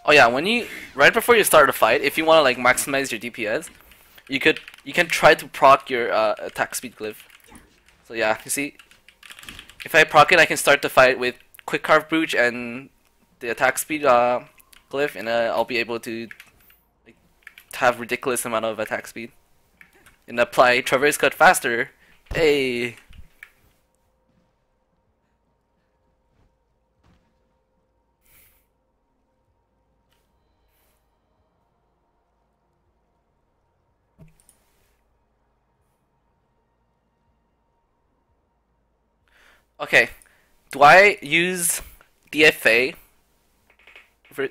Oh yeah, when you right before you start a fight, if you want to like maximize your DPS, you can try to proc your attack speed glyph. So yeah, you see, if I proc it, I can start the fight with quick carve brooch and the attack speed glyph, and I'll be able to like have ridiculous amount of attack speed and apply traverse cut faster. Hey. Okay, do I use DFA for,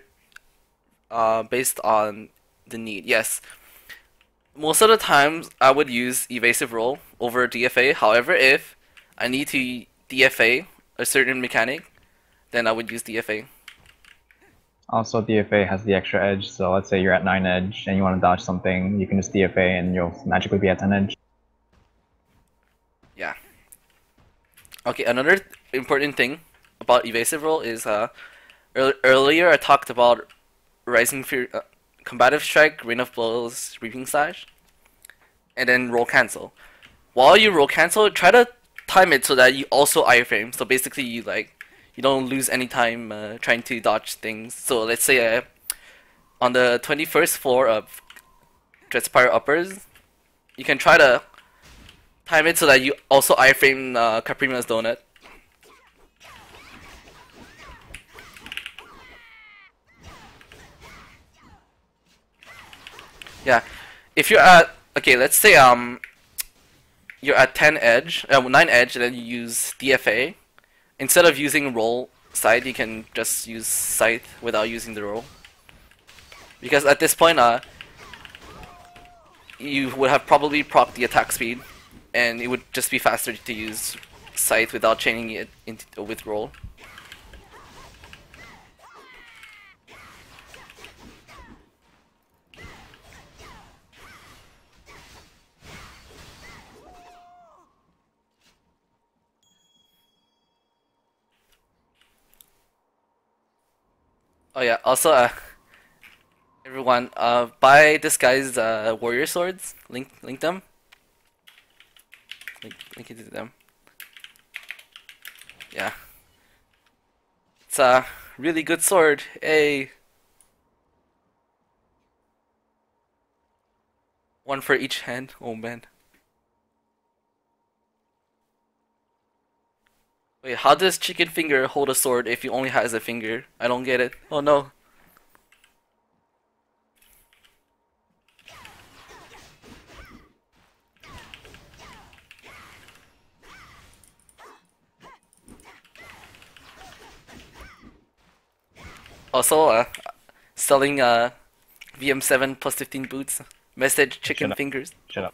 based on the need? Yes. Most of the times, I would use evasive roll over DFA. However, if I need to DFA a certain mechanic, then I would use DFA. Also, DFA has the extra edge, so let's say you're at 9 edge and you want to dodge something, you can just DFA and you'll magically be at 10 edge. Yeah. Okay, another important thing about evasive roll is earlier I talked about Rising Fury, Combative Strike, Rain of Blows, Reaping Slash, and then roll cancel. While you roll cancel, try to time it so that you also iframe. So basically, you don't lose any time trying to dodge things. So let's say on the 21st floor of Dreadspire Uppers, you can try to time it so that you also iframe Caprima's Donut. Yeah, if you're at okay, let's say you're at 10 edge, 9 edge, and then you use DFA. Instead of using roll Scythe, you can just use Scythe without using the roll. Because at this point, you would have probably procced the attack speed, and it would just be faster to use Scythe without chaining it into, with roll. Oh yeah, also, everyone, buy this guy's warrior swords. Link them. Link it to them. Yeah. It's a really good sword. Hey. One for each hand. Oh man. Wait, how does Chicken Finger hold a sword if he only has a finger? I don't get it. Oh no. Also, selling VM7 plus 15 boots. Message Chicken Shut up. Fingers. Shut up.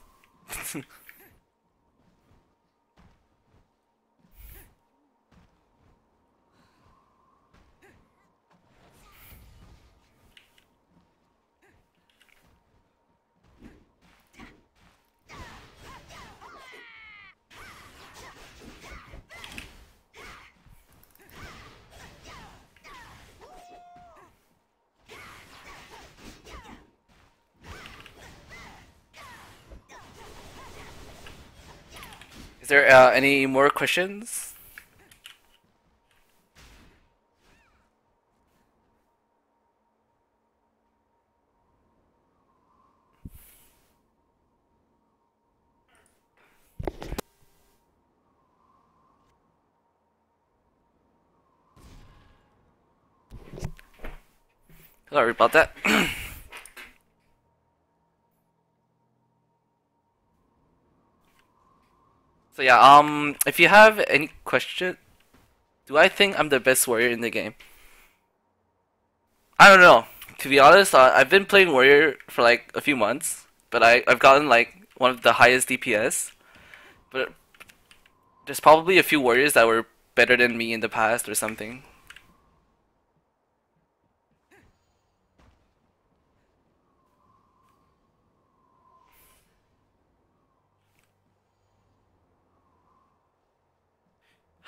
Is there any more questions? Sorry about that. So yeah, if you have any question, do I think I'm the best warrior in the game? I don't know. To be honest, I've been playing warrior for like a few months, but I've gotten like one of the highest DPS. But there's probably a few warriors that were better than me in the past or something.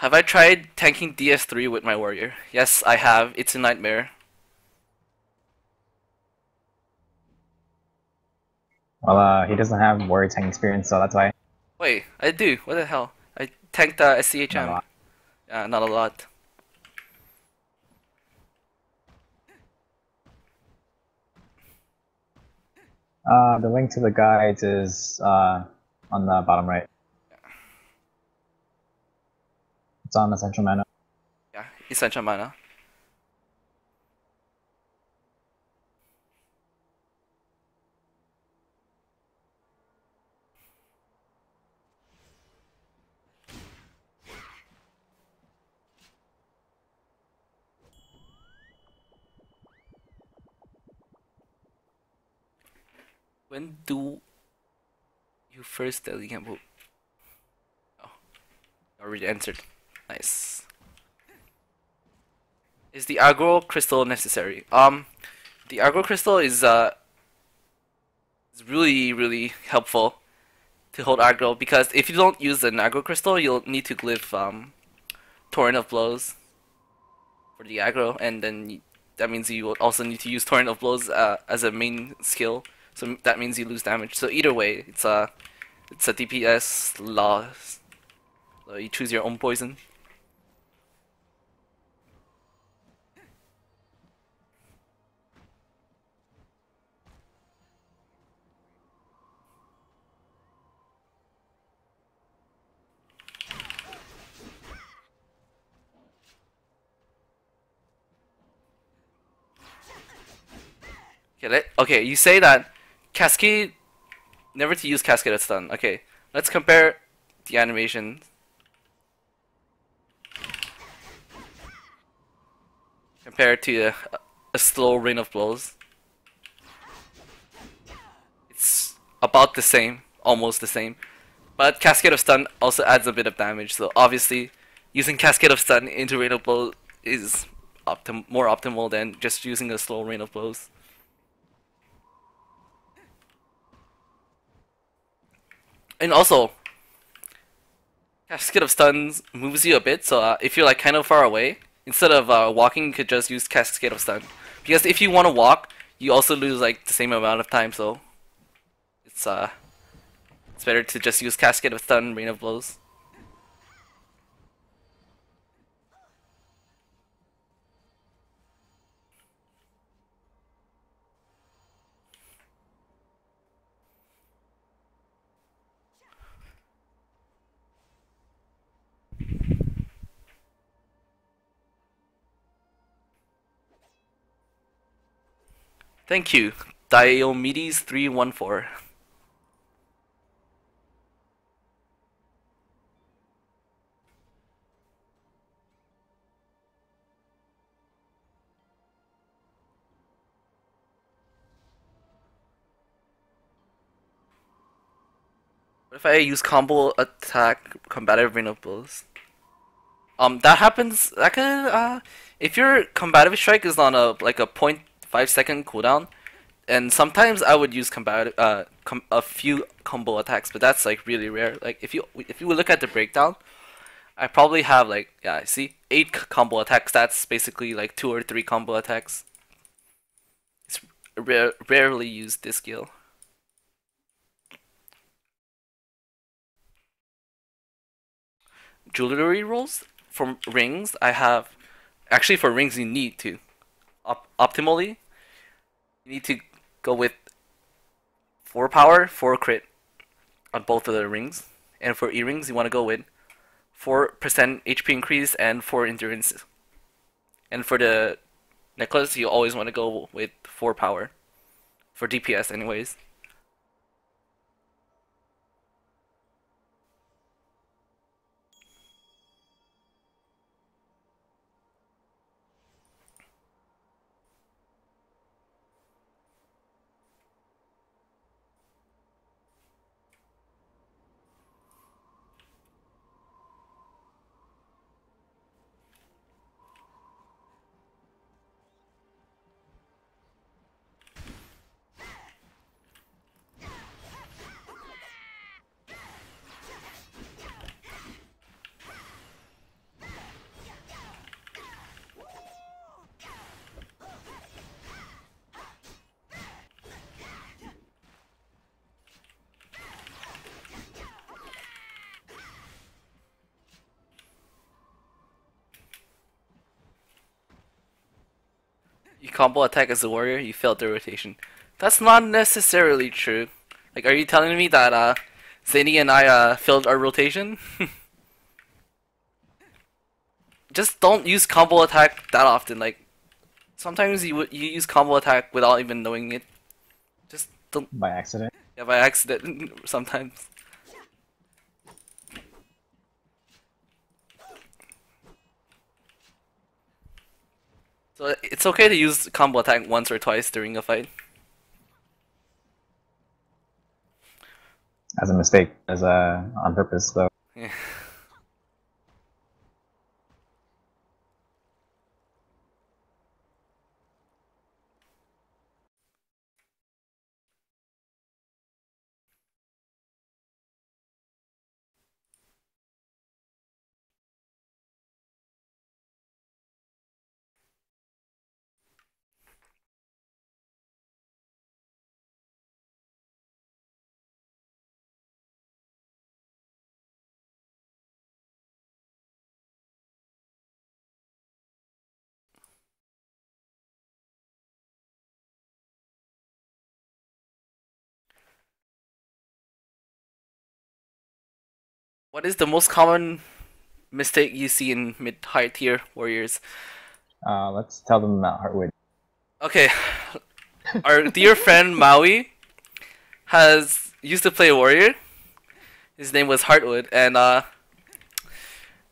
Have I tried tanking DS3 with my warrior? Yes, I have. It's a nightmare. Well, he doesn't have warrior tank experience, so that's why. Wait, I do. What the hell? I tanked Not a SCHM. lot. Yeah, not a lot. The link to the guides is on the bottom right. It's on Essential Mana. Yeah, essential mana. When do you first deadly combo? Oh, already answered. Nice. Is the aggro crystal necessary? The aggro crystal is really helpful to hold aggro because if you don't use an aggro crystal, you'll need to glyph torrent of blows for the aggro, and then that means you will also need to use torrent of blows as a main skill. So that means you lose damage. So either way, it's a DPS loss. So you choose your own poison. Okay, you say that Cascade, never to use Cascade at stun. Okay, let's compare the animation. Compared to a slow rain of blows. It's about the same, almost the same. But Cascade of Stun also adds a bit of damage, so obviously using Cascade of Stun into Rain of Blows is more optimal than just using a slow Rain of Blows. And also, Cascade of Stuns moves you a bit, so if you're like kind of far away, instead of walking, you could just use Cascade of Stun. Because if you want to walk, you also lose like the same amount of time, so it's better to just use Cascade of Stun, Rain of Blows. Thank you, Diomedes314. What if I use combo attack combative rain of blows? That happens. That could if your combative strike is on a like a 0.5 second cooldown, and sometimes I would use combative a few combo attacks, but that's like really rare. Like if you look at the breakdown, I probably have like yeah, see 8 combo attacks. That's basically like 2 or 3 combo attacks. It's rarely used this skill. Jewelry rolls from rings. I have actually for rings you need to optimally you need to go with 4 power, 4 crit on both of the rings, and for earrings you want to go with 4% HP increase and 4 endurance. And for the necklace you always want to go with 4 power for DPS anyways. You combo attack as a warrior, you failed the rotation. That's not necessarily true. Like, are you telling me that Zany and I failed our rotation? Just don't use combo attack that often. Like, sometimes you use combo attack without even knowing it. Just don't. By accident. Yeah, by accident sometimes. So it's okay to use combo attack once or twice during a fight. as a mistake, as on purpose though. Yeah. What is the most common mistake you see in mid-high tier warriors? Let's tell them about Heartwood. Okay, our dear friend Maui has used to play warrior. His name was Heartwood, and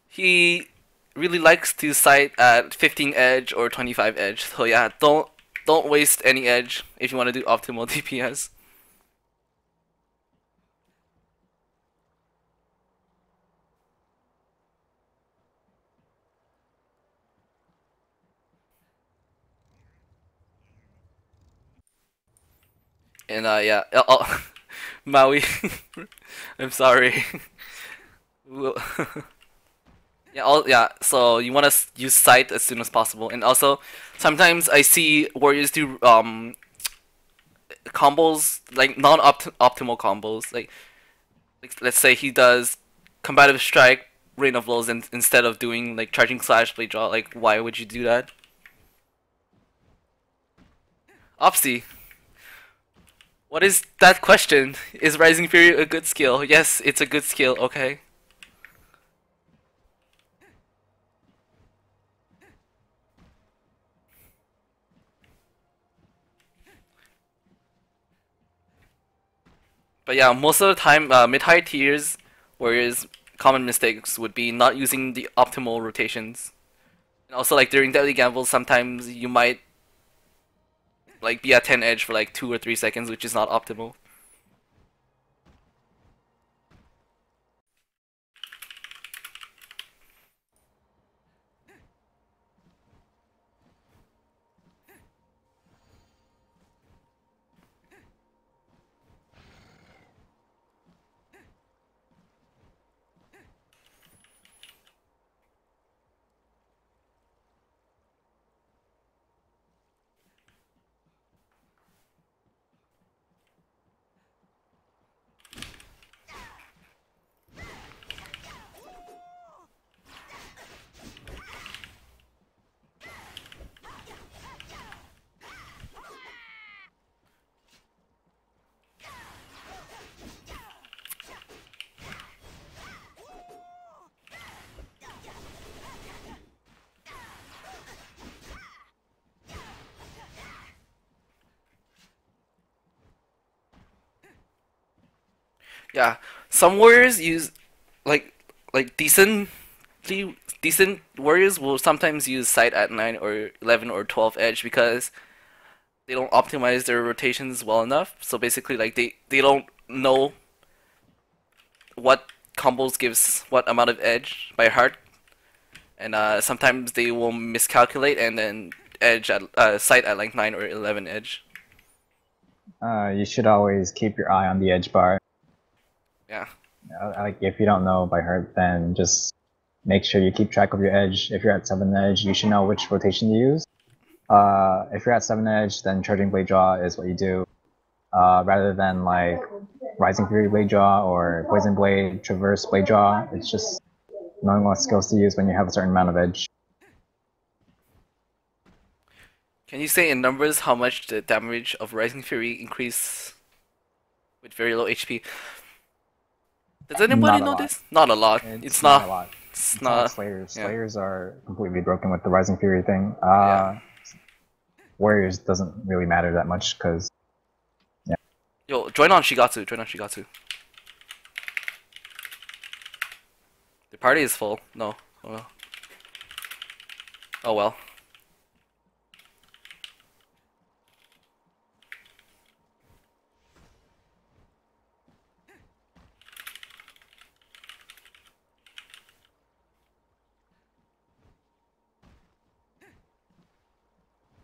he really likes to sight at 15 edge or 25 edge. So yeah, don't waste any edge if you want to do optimal DPS. And yeah, Maui, I'm sorry. Yeah, yeah. So you want to use sight as soon as possible, and also sometimes I see warriors do combos like non-optimal combos. Like let's say he does combative strike, rain of blows, and instead of doing like charging slash blade draw. Like why would you do that? Opsy, what is that question? Is Rising Fury a good skill? Yes, it's a good skill. Okay. But yeah, most of the time, mid-high tiers, whereas common mistakes would be not using the optimal rotations. And also, like during deadly gambles, sometimes you might like be at 10 edge for like 2 or 3 seconds, which is not optimal. Yeah, some warriors use like like decent warriors will sometimes use sight at 9 or 11 or 12 edge because they don't optimize their rotations well enough. So basically, like they don't know what combos gives what amount of edge by heart, and sometimes they will miscalculate and then edge at sight at like 9 or 11 edge. You should always keep your eye on the edge bar. Yeah. Like if you don't know by heart, then just make sure you keep track of your edge. If you're at 7 edge, you should know which rotation to use. If you're at 7 edge, then charging blade draw is what you do. Rather than like Rising Fury blade draw or Poison Blade, Traverse blade draw, it's just knowing what skills to use when you have a certain amount of edge. Can you say in numbers how much the damage of Rising Fury increase with very low HP? Does anybody Not a know lot. this? Not a lot. It's not a lot. It's It's not like not. Slayers. Yeah. Slayers are completely broken with the Rising Fury thing. Yeah. Warriors doesn't really matter that much because Yo, join on Shigatsu. Join on Shigatsu. The party is full. No. Oh well. Oh well.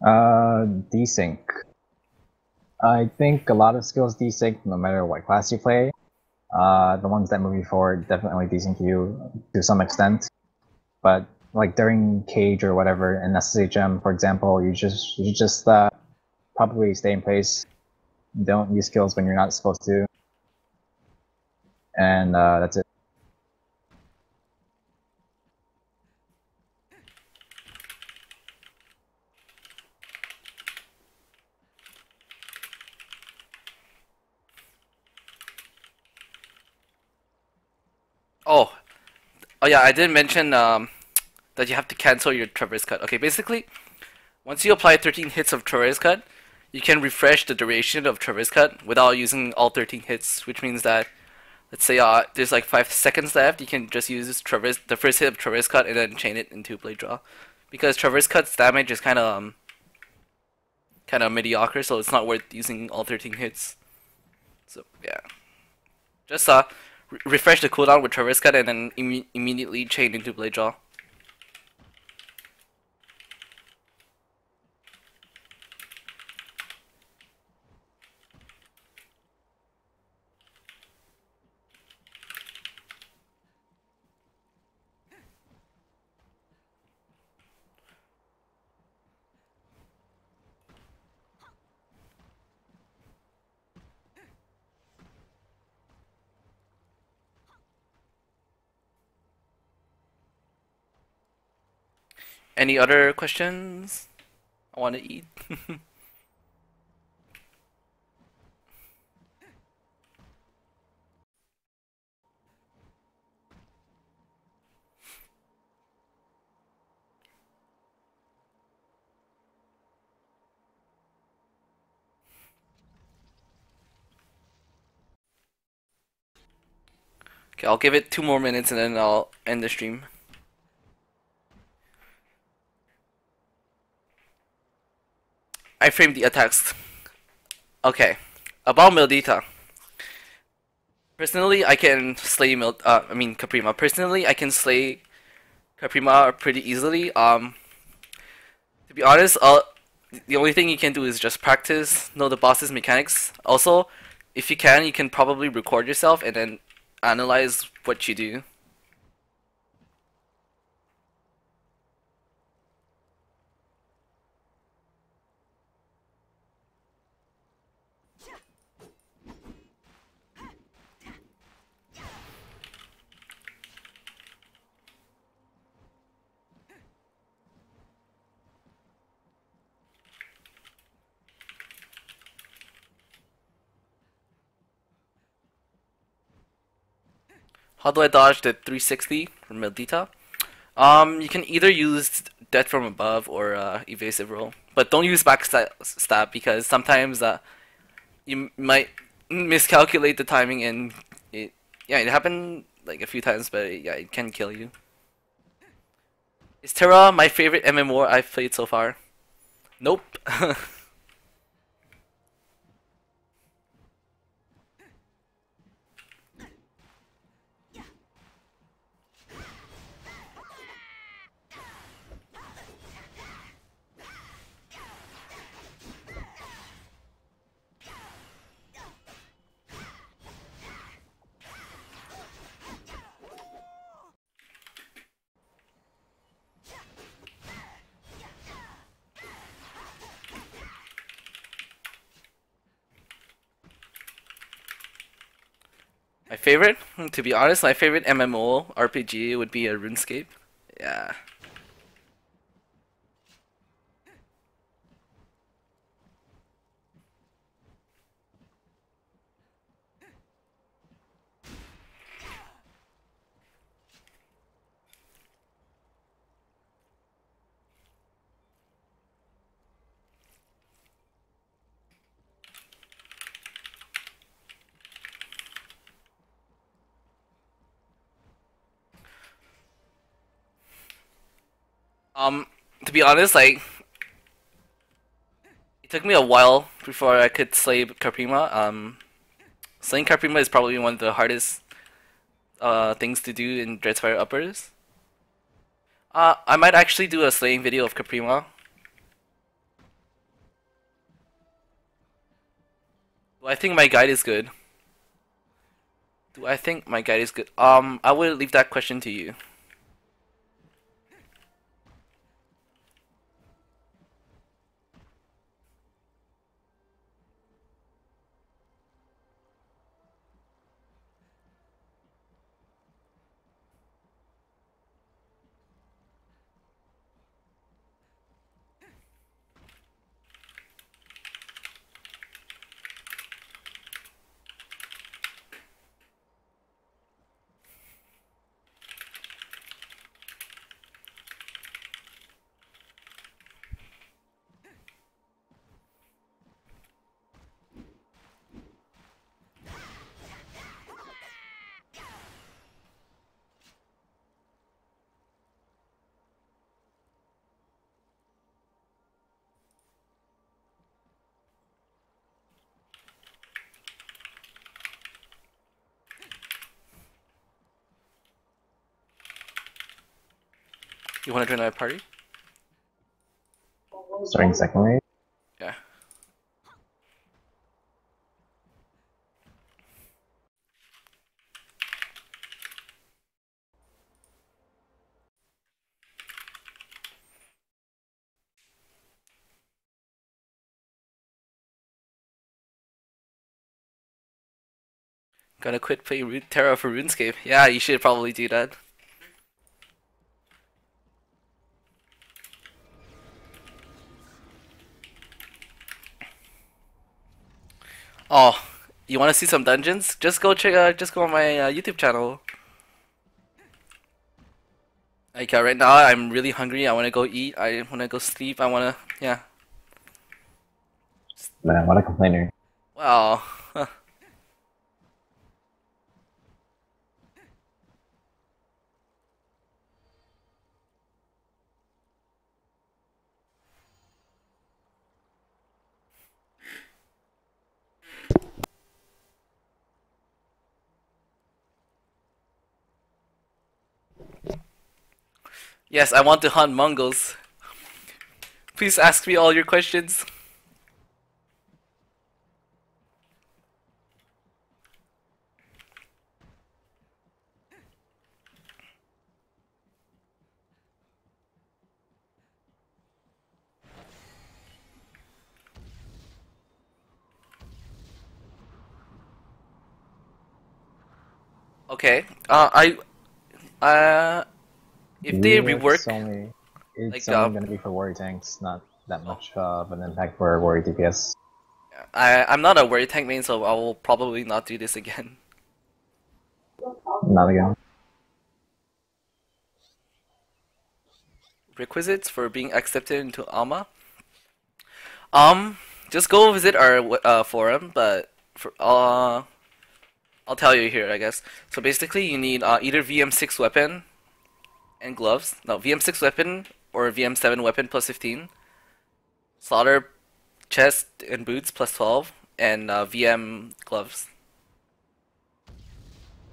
Desync. I think a lot of skills desync no matter what class you play. The ones that move you forward definitely desync you to some extent. But like during Cage or whatever in SSHM, for example, you just probably stay in place. Don't use skills when you're not supposed to. And that's it. Oh, oh yeah, I didn't mention that you have to cancel your Traverse Cut. Okay, basically, once you apply 13 hits of Traverse Cut, you can refresh the duration of Traverse Cut without using all 13 hits, which means that, let's say there's like 5 seconds left, you can just use the first hit of Traverse Cut and then chain it into Blade Draw. Because Traverse Cut's damage is kind of mediocre, so it's not worth using all 13 hits. So yeah, just refresh the cooldown with Traverse Cut and then immediately chain into Blade Draw. Any other questions? I want to eat. Okay, I'll give it 2 more minutes and then I'll end the stream. I framed the attacks. Okay, about Mildita. Personally, I can slay Caprima. Personally, I can slay Caprima pretty easily. To be honest, the only thing you can do is just practice, know the boss's mechanics. Also, if you can probably record yourself and then analyze what you do. How do I dodge the 360 from Mildita? You can either use Death from Above or Evasive Roll, but don't use backstab because sometimes you might miscalculate the timing and it happened like a few times, but yeah, it can kill you. Is TERA my favorite MMO I've played so far? Nope. My favorite? To be honest, my favorite MMO RPG would be a RuneScape. Yeah. To be honest, like it took me a while before I could slay Caprima. Slaying Caprima is probably one of the hardest things to do in Dreadfire Uppers. I might actually do a slaying video of Caprima. Do I think my guide is good? Do I think my guide is good? I will leave that question to you. You want to join my party? Starting second wave. Yeah. Gonna quit playing TERA for RuneScape. Yeah, you should probably do that. Oh, you want to see some dungeons? Just go check. Just go on my YouTube channel. Like right now, I'm really hungry. I want to go eat. I want to go sleep. I want to. Yeah. Man, what a complainer. Wow. Yes, I want to hunt Mongols. Please ask me all your questions. Okay. Uh, if they Yeah, rework, it's like, only gonna be for warrior tanks, not that much of an impact for warrior DPS. I'm not a warrior tank main, so I will probably not do this again. Not again. Requisites for being accepted into Alma. Um, just go visit our forum, but I'll tell you here, I guess. So basically, you need either VM6 weapon and gloves. No, VM6 weapon or VM7 weapon plus 15. Slaughter chest and boots plus 12, and VM gloves.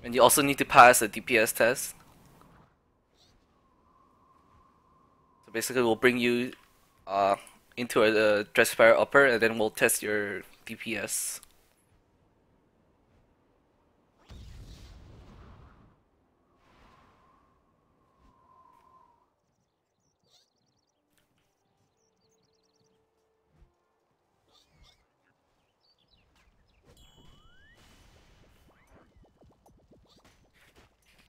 And you also need to pass a DPS test. So basically, we'll bring you uh, into a Dressfire upper, and then we'll test your DPS.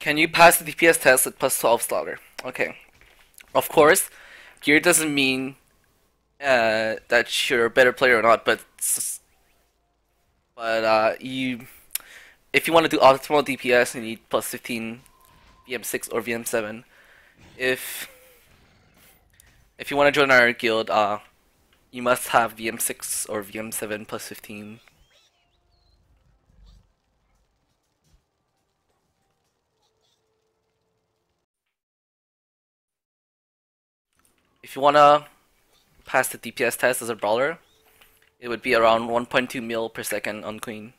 Can you pass the DPS test at plus 12 slaughter? Okay. Of course, gear doesn't mean that you're a better player or not, but you if you want to do optimal DPS, you need plus 15 VM6 or VM7. If if you want to join our guild, you must have VM6 or VM7 plus 15. If you want to pass the DPS test as a brawler, it would be around 1.2 mil per second on Queen.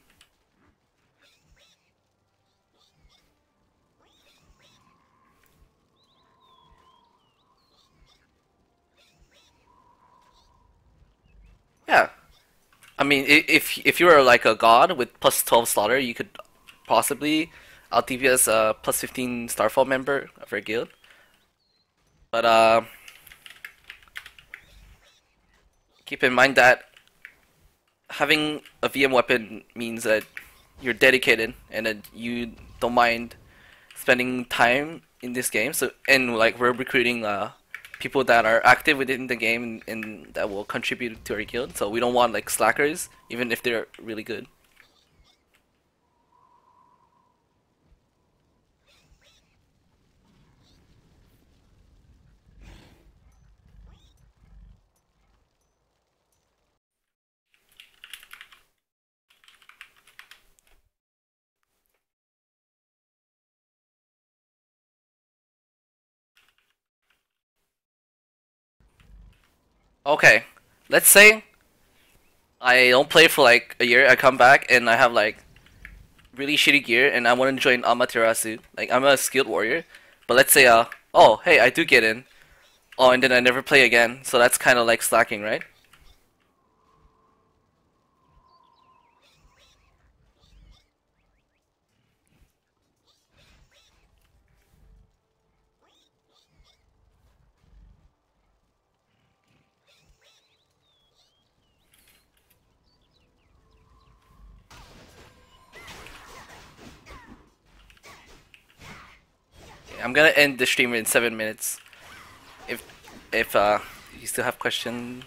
Yeah, I mean, if you were like a god with plus 12 slaughter, you could possibly out DPS a plus 15 Starfall member of your guild. But keep in mind that having a VM weapon means that you're dedicated and that you don't mind spending time in this game. So and like we're recruiting people that are active within the game and that will contribute to our guild. So we don't want like slackers, even if they're really good. Okay, let's say I don't play for like a year. I come back and I have like really shitty gear, and I want to join Amaterasu. Like I'm a skilled warrior, but let's say oh hey, I do get in. Oh, and then I never play again. So that's kind of like slacking, right? Okay, I'm gonna end the stream in 7 minutes. If if you still have questions.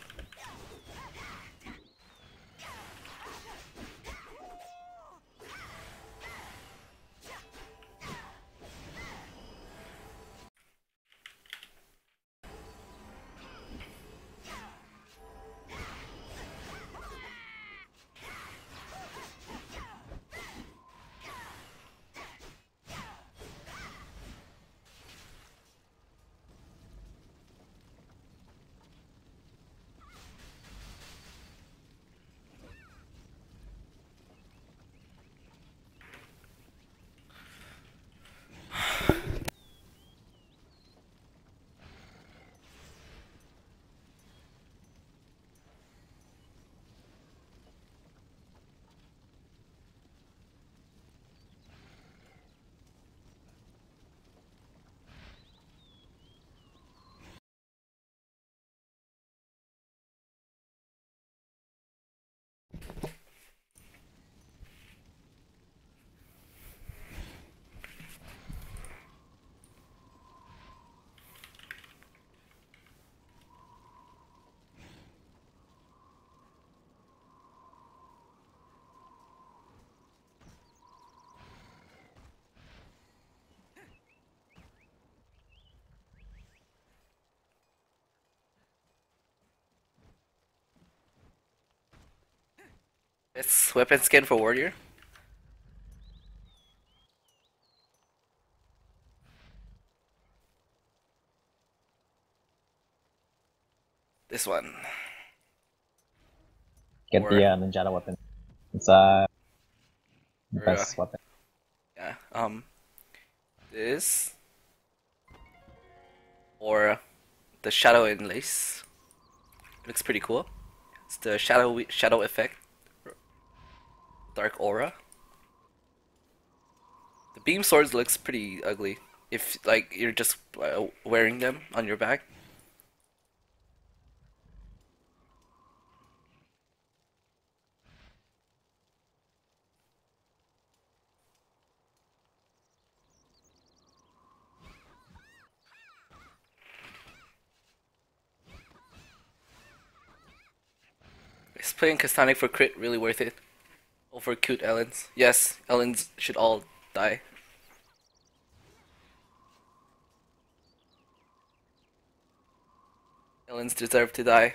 It's weapon skin for warrior. This one. Get Or the ninjata weapon. It's the or best weapon. yeah. This or the shadow inlace. Looks pretty cool. It's the shadow effect, dark aura. The beam swords looks pretty ugly if like you're just wearing them on your back. Is playing Castanic for crit really worth it? Over cute Ellens? Yes, Ellens should all die. Ellens deserve to die.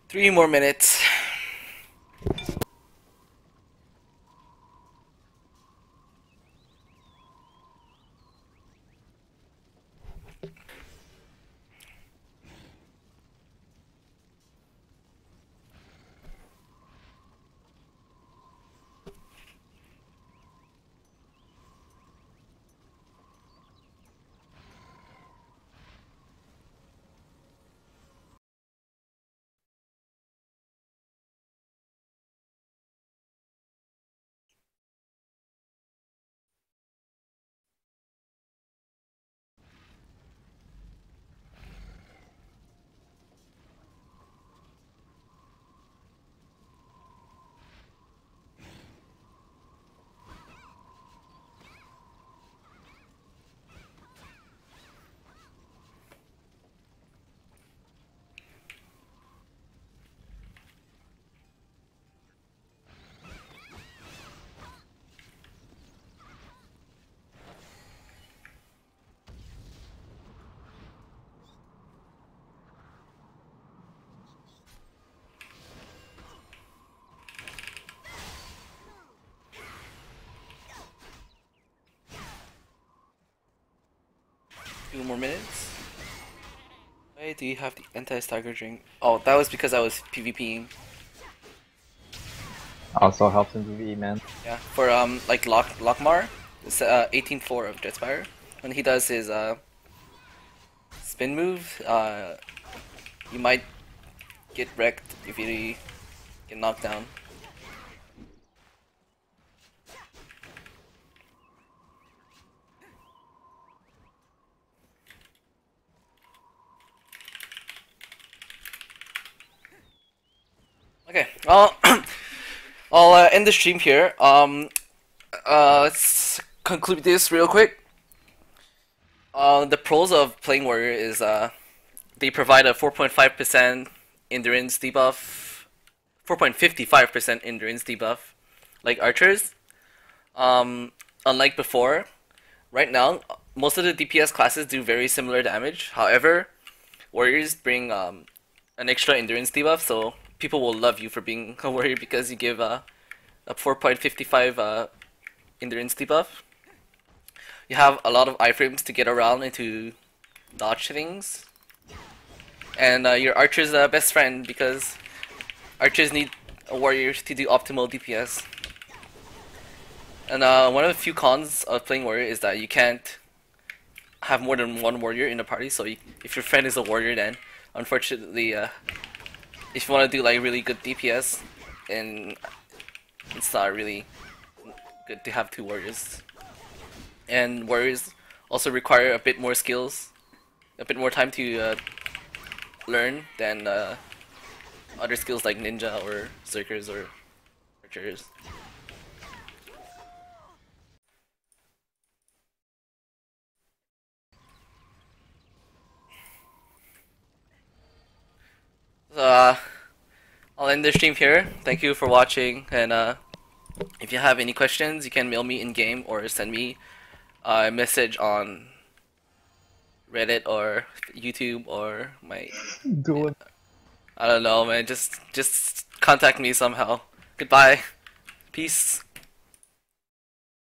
Three more minutes. 2 more minutes. Why do you have the anti-stagger drink? Oh, that was because I was PvPing. Also helps in PvE, man. Yeah, for like Lockmar, it's 18-4 of Jetspire. When he does his spin move, you might get wrecked if you get knocked down. Okay, well, I'll end the stream here. Let's conclude this real quick. The pros of playing warrior is they provide a 4.5% endurance debuff, 4.55% endurance debuff, like archers. Unlike before, right now most of the DPS classes do very similar damage. However, warriors bring an extra endurance debuff, so people will love you for being a warrior because you give a 4.55 endurance debuff. You have a lot of iframes to get around and to dodge things. And your archer's best friend because archers need a warrior to do optimal DPS. And one of the few cons of playing warrior is that you can't have more than one warrior in a party. So if your friend is a warrior, then unfortunately, if you want to do like really good DPS, and it's not really good to have 2 warriors. And warriors also require a bit more skills, a bit more time to learn than other skills like ninja or berserkers or archers. So, I'll end the stream here. Thank you for watching, and if you have any questions, you can mail me in game or send me a message on Reddit or YouTube or my. Do it. I don't know, man. Just contact me somehow. Goodbye. Peace.